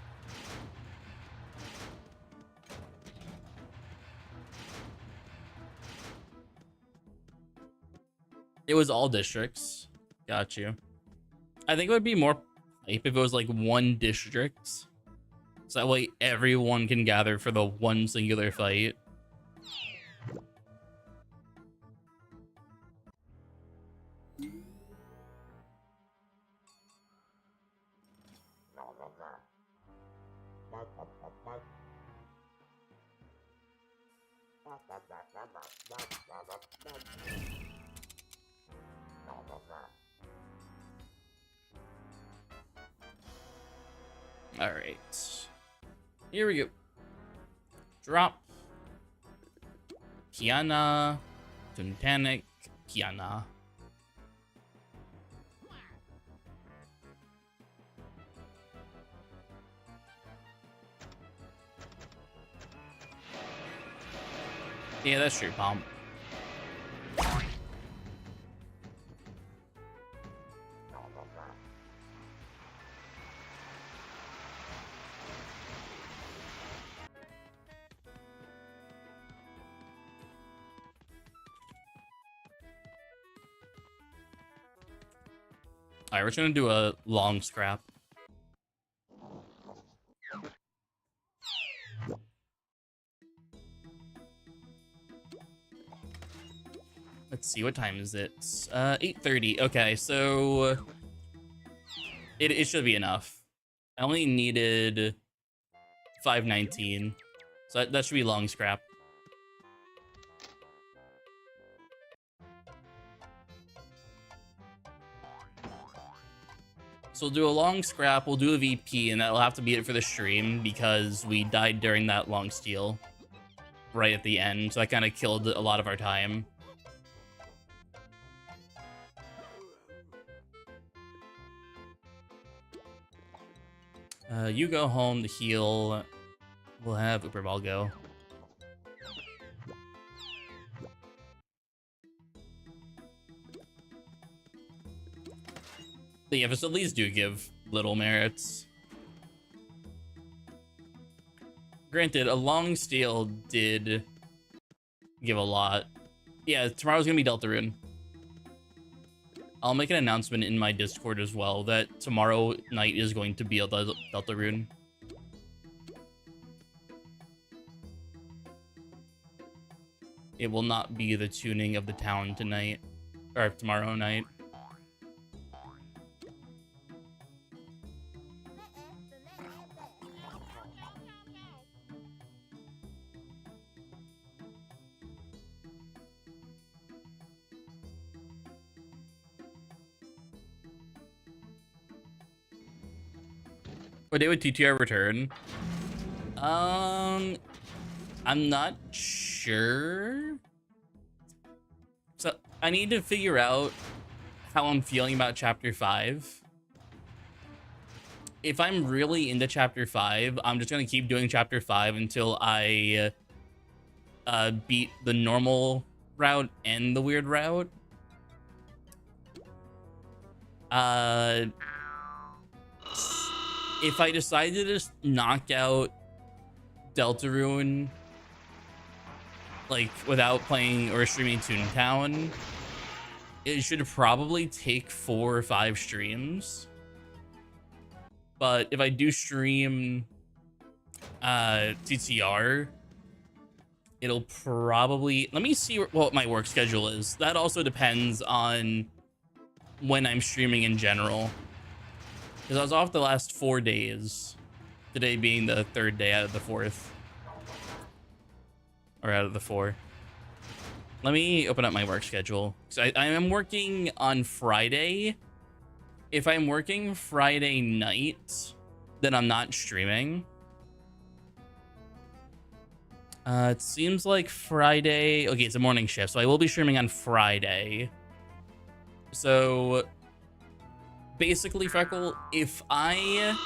It was all districts. Got you. I think it would be more hype if it was like one district. So that way everyone can gather for the one singular fight. All right. Here we go. Drop. Kiana. Tuntanic. Kiana. Yeah, that's true, Pomp. All right, we're just gonna do a long scrap. Let's see, what time is it? 8:30. Okay, so it should be enough. I only needed 519, so that should be long scrap. So we'll do a long scrap, we'll do a VP, and that'll have to be it for the stream because we died during that long steal right at the end, so that kind of killed a lot of our time. You go home to heal. We'll have Uber Ball go. But yeah, facilities do give little merits. Granted, a long steal did give a lot. Yeah, tomorrow's gonna be Deltarune. I'll make an announcement in my Discord as well that tomorrow night is going to be a Deltarune. It will not be the tuning of the town tonight, or tomorrow night. What day would TTR return? I'm not sure. So I need to figure out how I'm feeling about chapter 5. If I'm really into chapter 5, I'm just gonna keep doing chapter 5 until I beat the normal route and the weird route. If I decide to just knock out Deltarune, like, without playing or streaming Toontown, it should probably take 4 or 5 streams. But if I do stream TTR, it'll probably... Let me see what my work schedule is. That also depends on when I'm streaming in general. Because I was off the last 4 days. Today being the 3rd day out of the 4th. Or out of the 4. Let me open up my work schedule. So I am working on Friday. If I'm working Friday night, then I'm not streaming. It seems like Friday... Okay, it's a morning shift, so I will be streaming on Friday. So... basically, Freckle, if I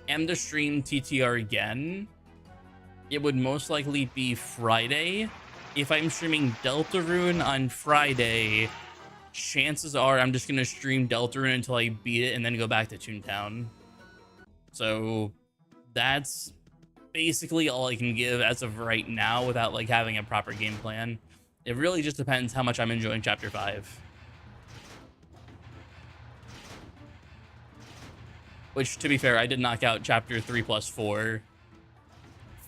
am to stream TTR again, it would most likely be Friday. If I'm streaming Deltarune on Friday, chances are I'm just going to stream Deltarune until I beat it and then go back to Toontown. So that's basically all I can give as of right now without like having a proper game plan. It really just depends how much I'm enjoying Chapter 5. Which, to be fair, I did knock out Chapter 3+4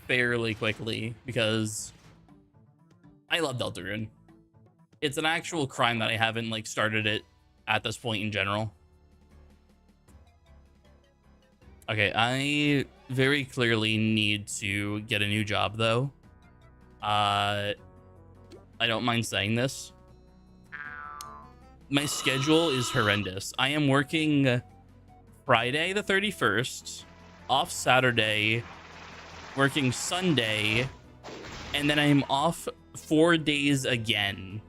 fairly quickly because I love Deltarune. It's an actual crime that I haven't like started it at this point in general. Okay, I very clearly need to get a new job though. I don't mind saying this. My schedule is horrendous. I am working Friday the 31st, off Saturday, working Sunday, and then I'm off 4 days again.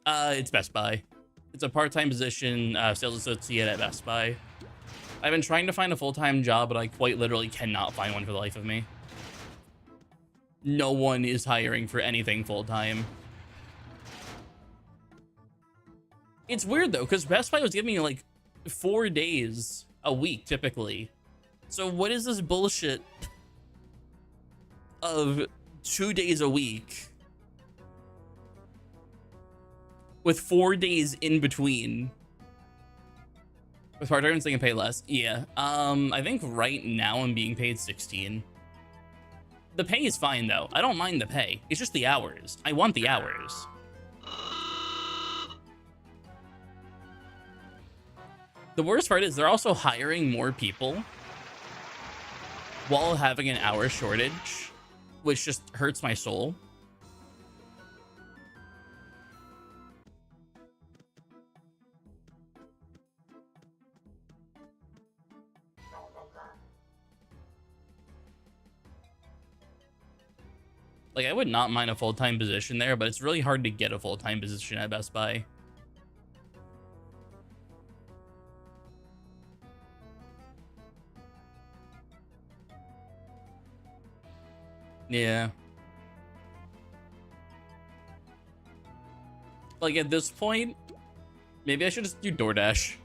It's Best Buy. It's a part-time position, sales associate at Best Buy. I've been trying to find a full-time job, but I quite literally cannot find one for the life of me. No one is hiring for anything full-time. It's weird, though, because Best Buy was giving me, like, 4 days a week, typically. So what is this bullshit of 2 days a week with 4 days in between? With part-time, they can pay less. Yeah. I think right now I'm being paid 16. The pay is fine, though. I don't mind the pay. It's just the hours. I want the hours. The worst part is they're also hiring more people while having an hour shortage, which just hurts my soul. Like, I would not mind a full-time position there, but it's really hard to get a full-time position at Best Buy. Yeah. Like, at this point, maybe I should just do DoorDash.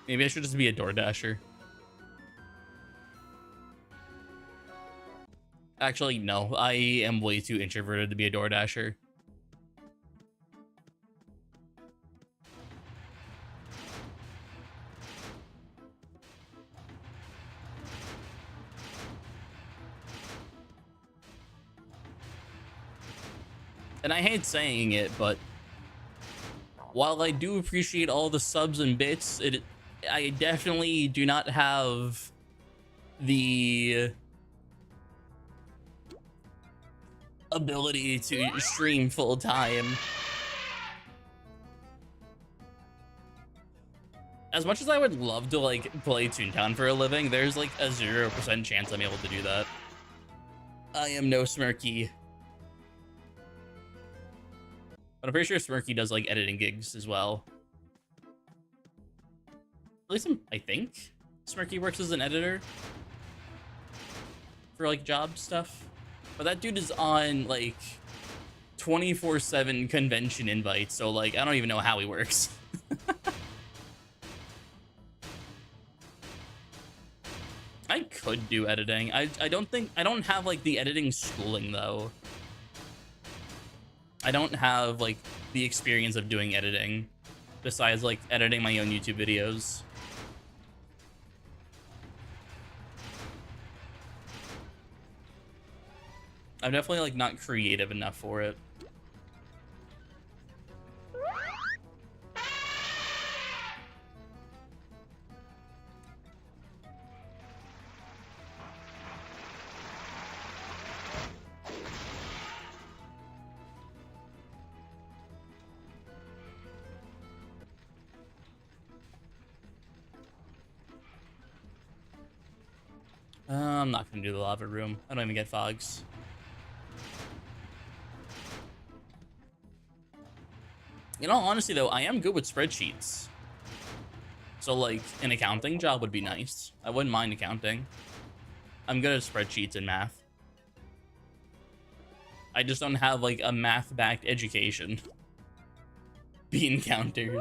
Maybe I should just be a DoorDasher. Actually, no. I am way too introverted to be a DoorDasher. And I hate saying it, but while I do appreciate all the subs and bits, I definitely do not have the ability to stream full time. As much as I would love to like play Toontown for a living, there's like a 0% chance I'm able to do that. I am no Smirky. But I'm pretty sure Smirky does like editing gigs as well. At least I think Smirky works as an editor for like job stuff. But that dude is on like 24/7 convention invites, so like I don't even know how he works. I could do editing. I don't have like the editing schooling though. I don't have like the experience of doing editing besides like editing my own YouTube videos. I'm definitely like not creative enough for it. I'm not gonna do the lava room. I don't even get fogs. In all honesty, though, I am good with spreadsheets. So, like, an accounting job would be nice. I wouldn't mind accounting. I'm good at spreadsheets and math. I just don't have, like, a math-backed education. Bean counters.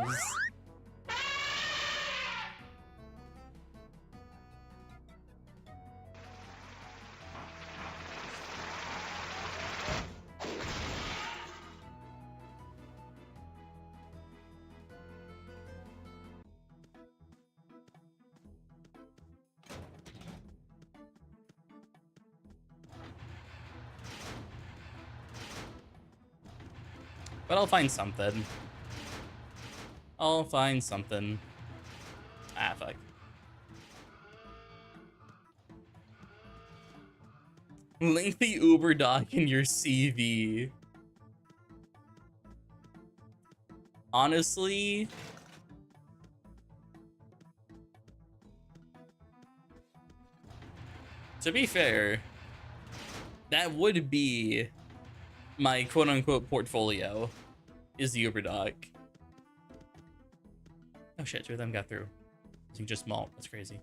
But I'll find something. I'll find something. Ah, fuck. Link the Uber doc in your CV. Honestly, to be fair, that would be my quote-unquote portfolio, is the Uber doc. Oh shit, two of them got through. Using just malt, that's crazy.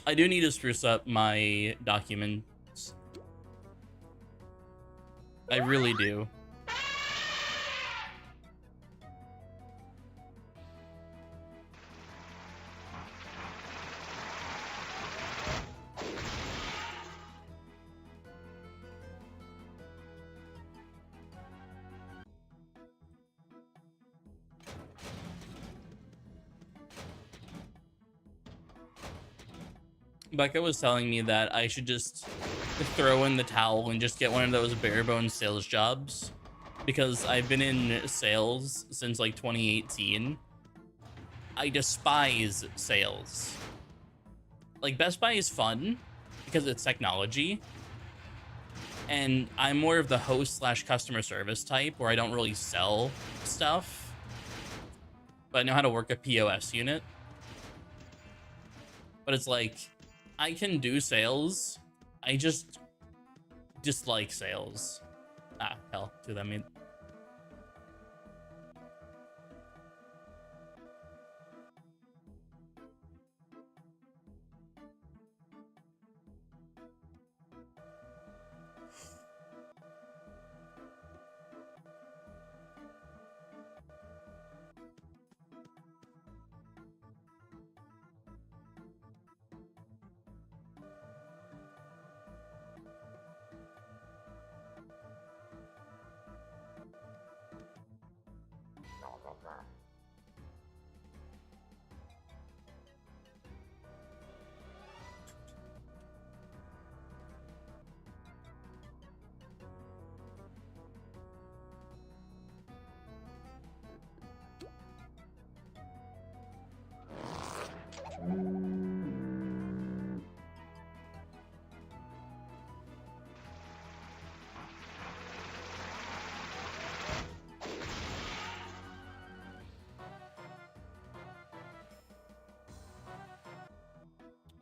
I do need to spruce up my documents. I really do. Becca was telling me that I should just throw in the towel and just get one of those bare bones sales jobs, because I've been in sales since like 2018. I despise sales. Like, Best Buy is fun because it's technology, and I'm more of the host slash customer service type where I don't really sell stuff, but I know how to work a POS unit. But it's like, I can do sales, I just dislike sales. Ah, hell, do that mean?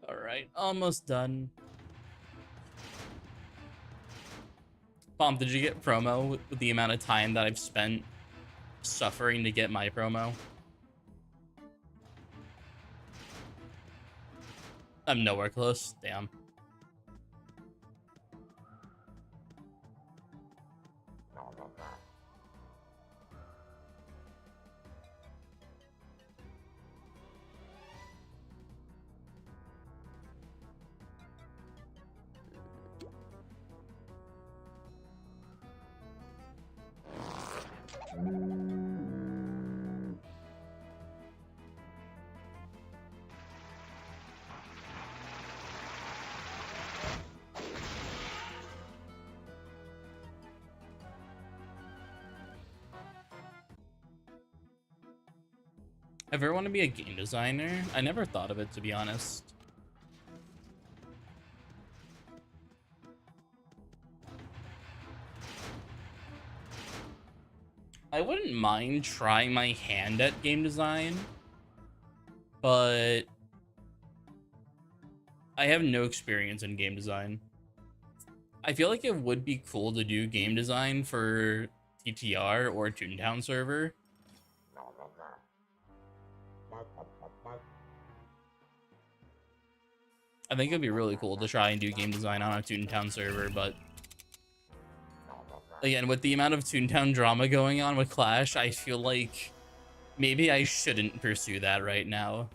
All right, almost done. Bomb, did you get promo with the amount of time that I've spent suffering to get my promo? I'm nowhere close. Damn. Ever want to be a game designer? I never thought of it, to be honest. I wouldn't mind trying my hand at game design, but I have no experience in game design. I feel like it would be cool to do game design for TTR or Toontown server. I think it'd be really cool to try and do game design on a Toontown server, but again, with the amount of Toontown drama going on with Clash, I feel like maybe I shouldn't pursue that right now.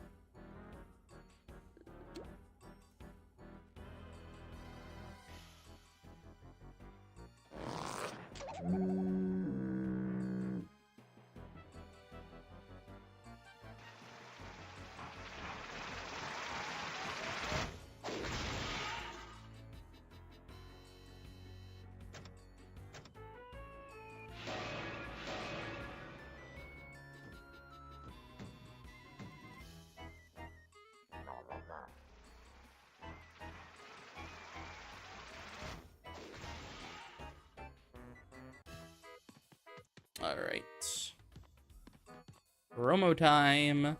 All right. Promo time.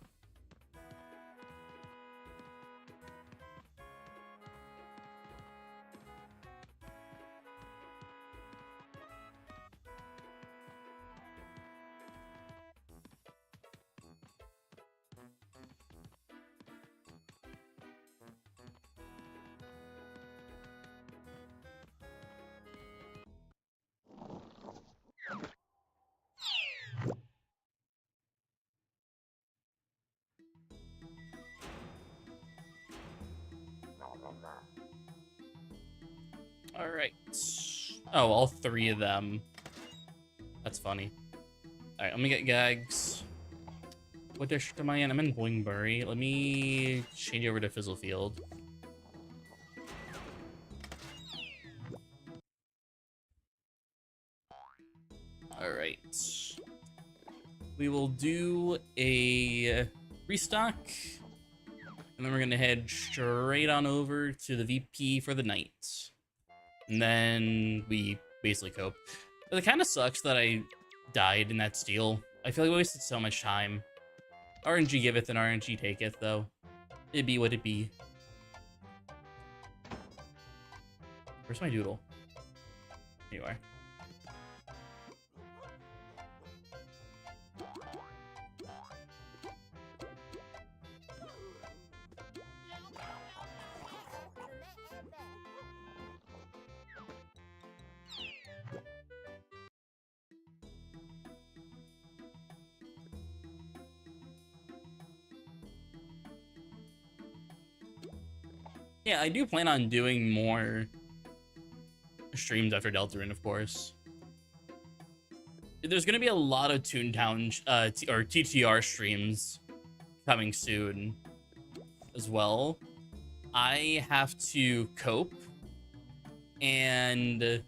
All right. Oh, all three of them. That's funny. All right, let me get gags. What district am I in? I'm in Boingbury. Let me change over to Fizzlefield. All right. We will do a restock, and then we're gonna head straight on over to the VP for the night. And then we basically cope. But it kind of sucks that I died in that steal. I feel like I wasted so much time. RNG giveth and RNG taketh, though. It be what it be. Where's my doodle? Here you are. Yeah, I do plan on doing more streams after Deltarune, of course. There's gonna be a lot of Toontown or TTR streams coming soon as well. I have to cope and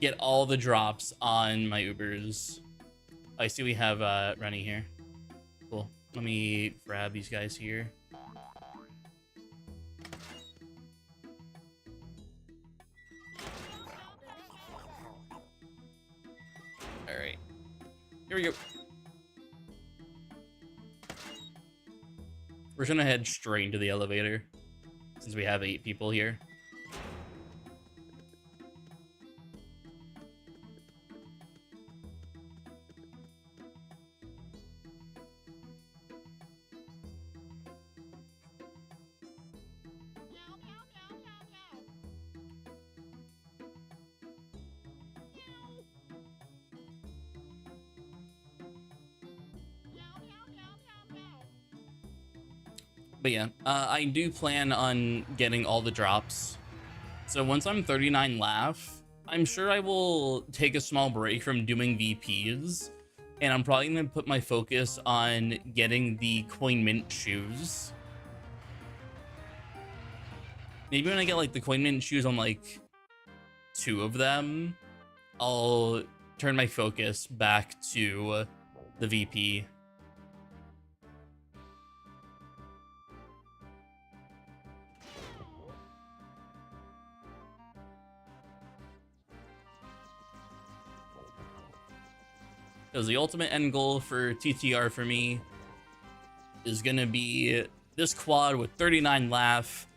get all the drops on my Ubers. I see we have Rennie here. Cool. Let me grab these guys here. Alright. Here we go. We're gonna head straight into the elevator since we have 8 people here. But yeah, I do plan on getting all the drops. So once I'm 39 Laff, I'm sure I will take a small break from doing VPs. And I'm probably going to put my focus on getting the coin mint shoes. Maybe when I get like the coin mint shoes on like 2 of them, I'll turn my focus back to the VP. Because the ultimate end goal for TTR for me is going to be this quad with 39 Laff,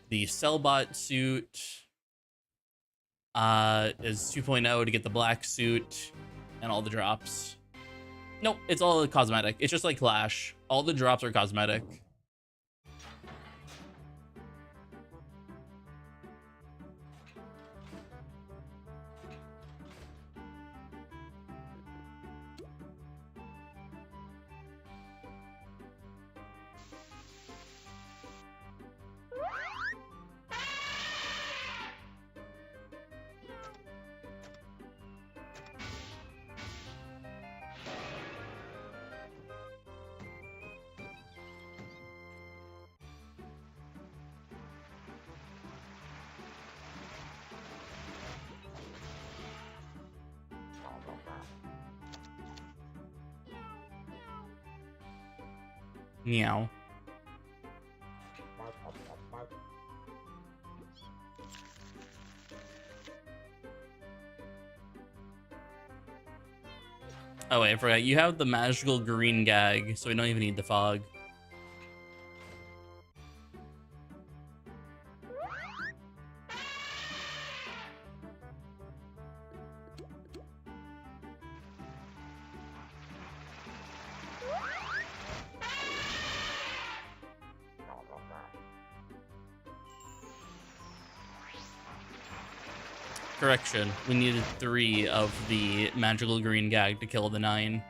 the Cellbot suit is 2.0 to get the black suit and all the drops. Nope, it's all cosmetic. It's just like Clash. All the drops are cosmetic. Meow. Oh wait, I forgot. You have the magical green gag, so we don't even need the fog. Correction, we needed 3 of the magical green gag to kill the 9.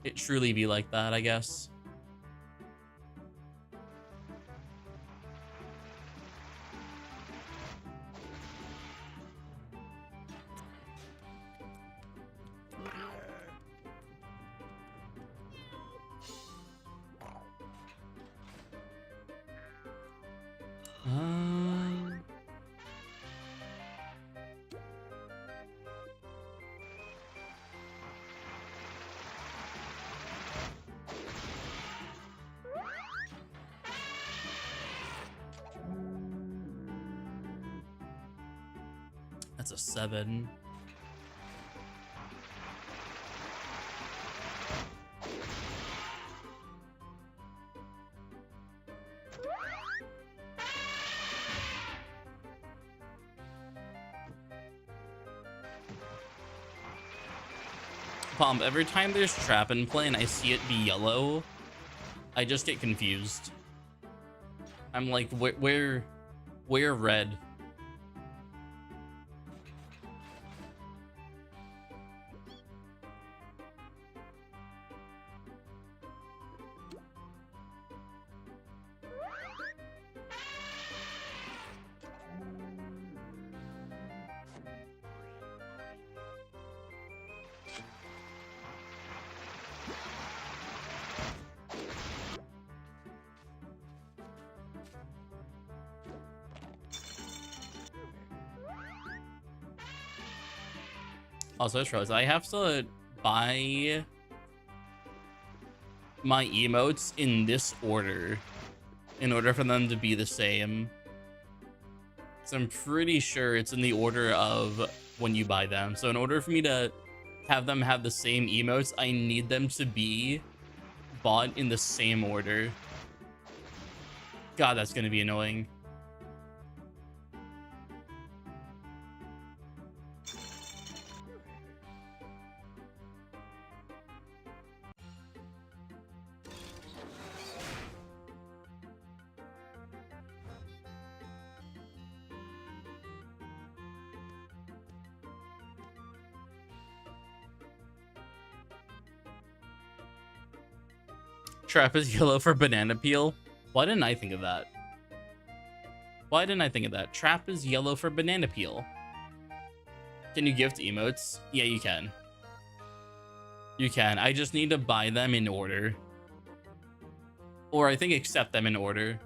It truly be like that, I guess. That's a 7. Pomp, every time there's trap in play and I see it be yellow, I just get confused. I'm like, where red? Also, Troz, I have to buy my emotes in this order in order for them to be the same. So I'm pretty sure it's in the order of when you buy them. So in order for me to have them have the same emotes, I need them to be bought in the same order. God, that's going to be annoying. Trap is yellow for banana peel. Why didn't I think of that? Why didn't I think of that? Trap is yellow for banana peel. Can you gift emotes? Yeah, you can. You can. I just need to buy them in order. Or I think accept them in order.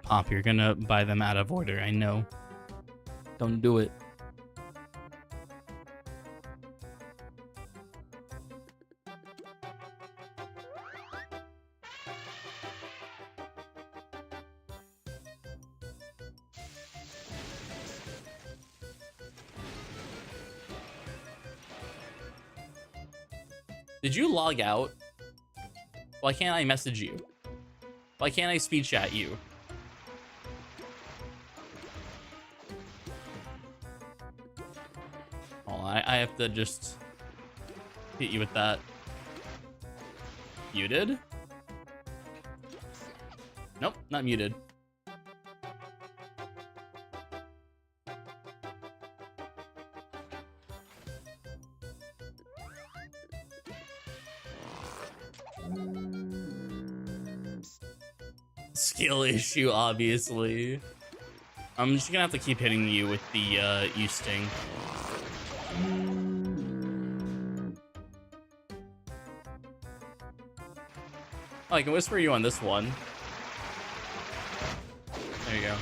Pop, you're gonna buy them out of order, I know. Don't do it. Did you log out? Why can't I message you? Why can't I speed chat you? I have to just hit you with that. Muted? Nope, not muted. Skill issue, obviously. I'm just gonna have to keep hitting you with the E-Sting. Oh, I can whisper you on this one. There you go.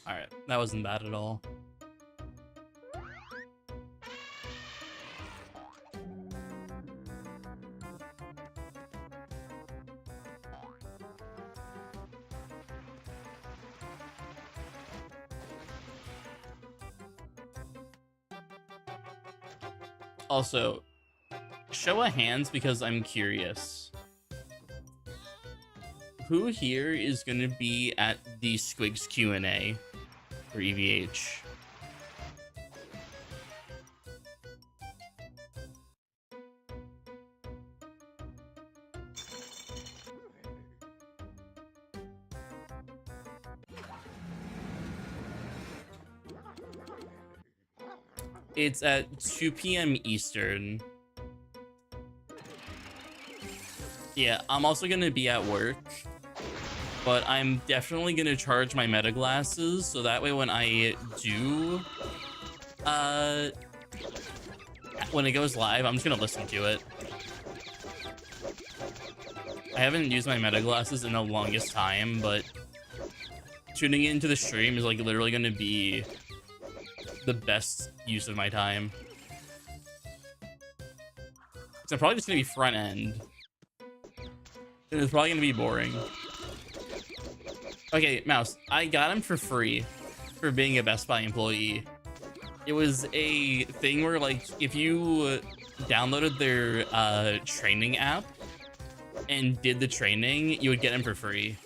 All right, that wasn't bad at all. Also, show of hands because I'm curious. Who here is going to be at the Squigs Q&A for EVH? It's at 2 p.m. Eastern. Yeah, I'm also going to be at work, but I'm definitely going to charge my meta glasses, so that way when I do, when it goes live, I'm just going to listen to it. I haven't used my meta glasses in the longest time, but tuning into the stream is like literally going to be the best use of my time. So I'm probably just going to be front end. And it's probably going to be boring. Okay, Mouse, I got him for free for being a Best Buy employee. It was a thing where, like, if you downloaded their training app and did the training, you would get him for free.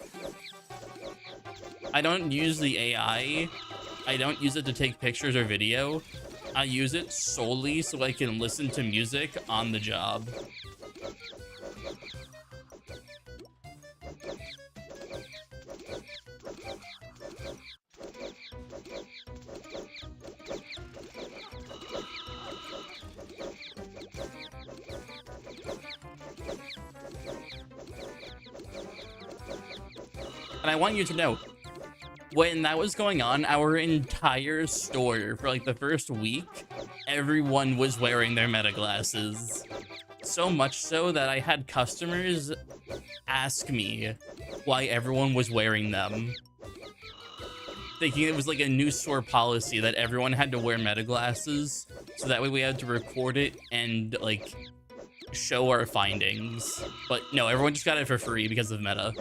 I don't use the AI. I don't use it to take pictures or video. I use it solely so I can listen to music on the job. And I want you to know, when that was going on, our entire store for like the first week, everyone was wearing their meta glasses. So much so that I had customers ask me why everyone was wearing them, thinking it was like a new store policy that everyone had to wear meta glasses, so that way we had to record it and like show our findings. But no, everyone just got it for free because of meta.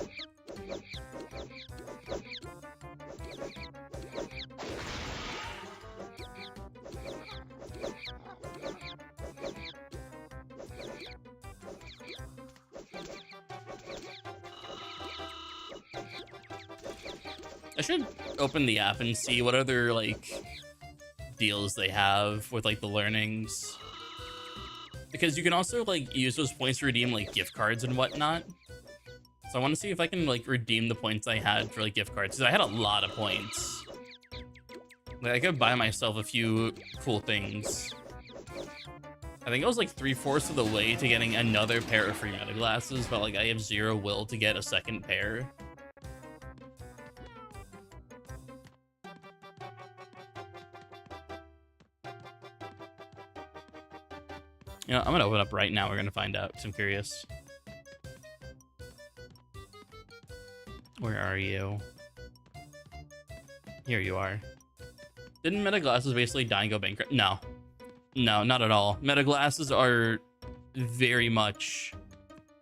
I should open the app and see what other, like, deals they have with, like, the learnings. Because you can also, like, use those points to redeem, like, gift cards and whatnot. So I want to see if I can, like, redeem the points I had for, like, gift cards. Because I had a lot of points. Like, I could buy myself a few cool things. I think I was, like, 3/4 of the way to getting another pair of free meta glasses, but, like, I have 0 will to get a second pair. You know, I'm gonna open up right now. We're gonna find out, because I'm curious. Where are you? Here you are. Didn't meta glasses basically die and go bankrupt? No. No, not at all. Meta glasses are very much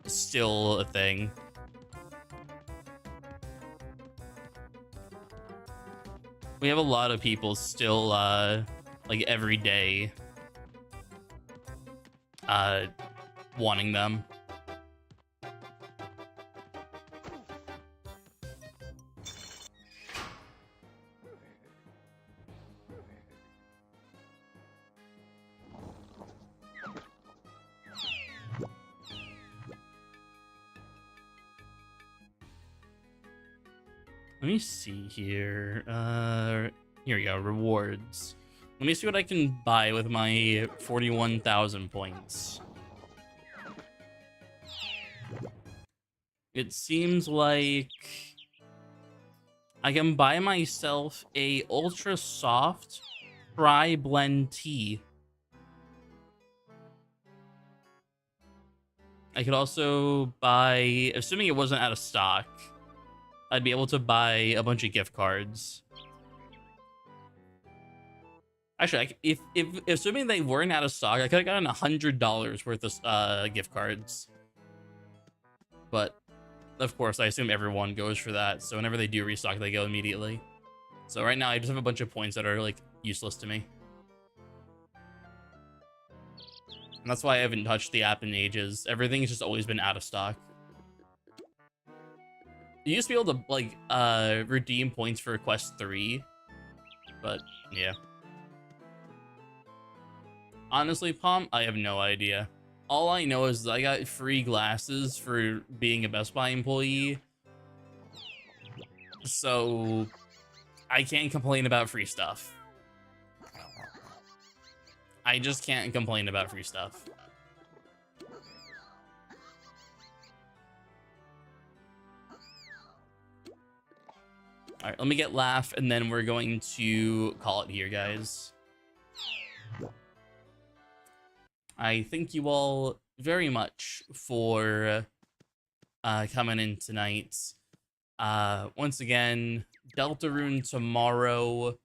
still a thing. We have a lot of people still, like, every day wanting them. Let me see here. Here we go, rewards. Let me see what I can buy with my 41,000 points. It seems like I can buy myself a ultra soft fry blend tea. I could also buy, assuming it wasn't out of stock, I'd be able to buy a bunch of gift cards. Actually, if assuming they weren't out of stock, I could have gotten $100 worth of gift cards. But of course, I assume everyone goes for that. So whenever they do restock, they go immediately. So right now, I just have a bunch of points that are like useless to me. And that's why I haven't touched the app in ages. Everything's just always been out of stock. You used to be able to like redeem points for quest 3, but yeah. Honestly, Palm, I have no idea. All I know is I got free glasses for being a Best Buy employee. So I can't complain about free stuff. I just can't complain about free stuff. All right, let me get Laff, and then we're going to call it here, guys. I thank you all very much for coming in tonight. Once again, Deltarune tomorrow.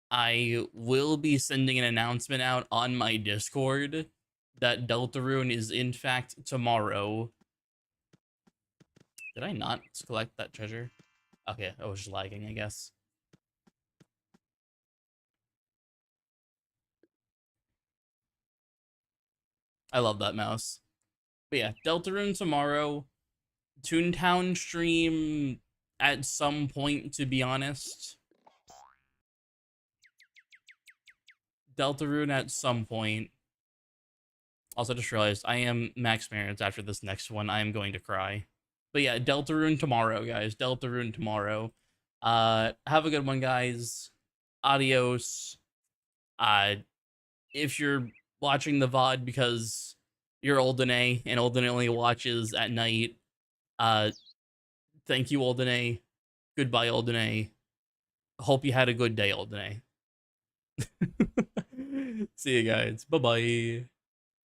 I will be sending an announcement out on my Discord that Deltarune is in fact tomorrow. Did I not collect that treasure? Okay, I was just lagging, I guess. I love that mouse. But yeah, Deltarune tomorrow. Toontown stream at some point, to be honest. Deltarune at some point. Also, just realized I am max merits after this next one. I am going to cry. But yeah, Deltarune tomorrow, guys. Deltarune tomorrow. Have a good one, guys. Adios. If you're watching the VOD because you're Oldene and Oldene only watches at night, thank you, Oldene. Goodbye, Oldene. Hope you had a good day, Oldene. See you guys. Bye-bye.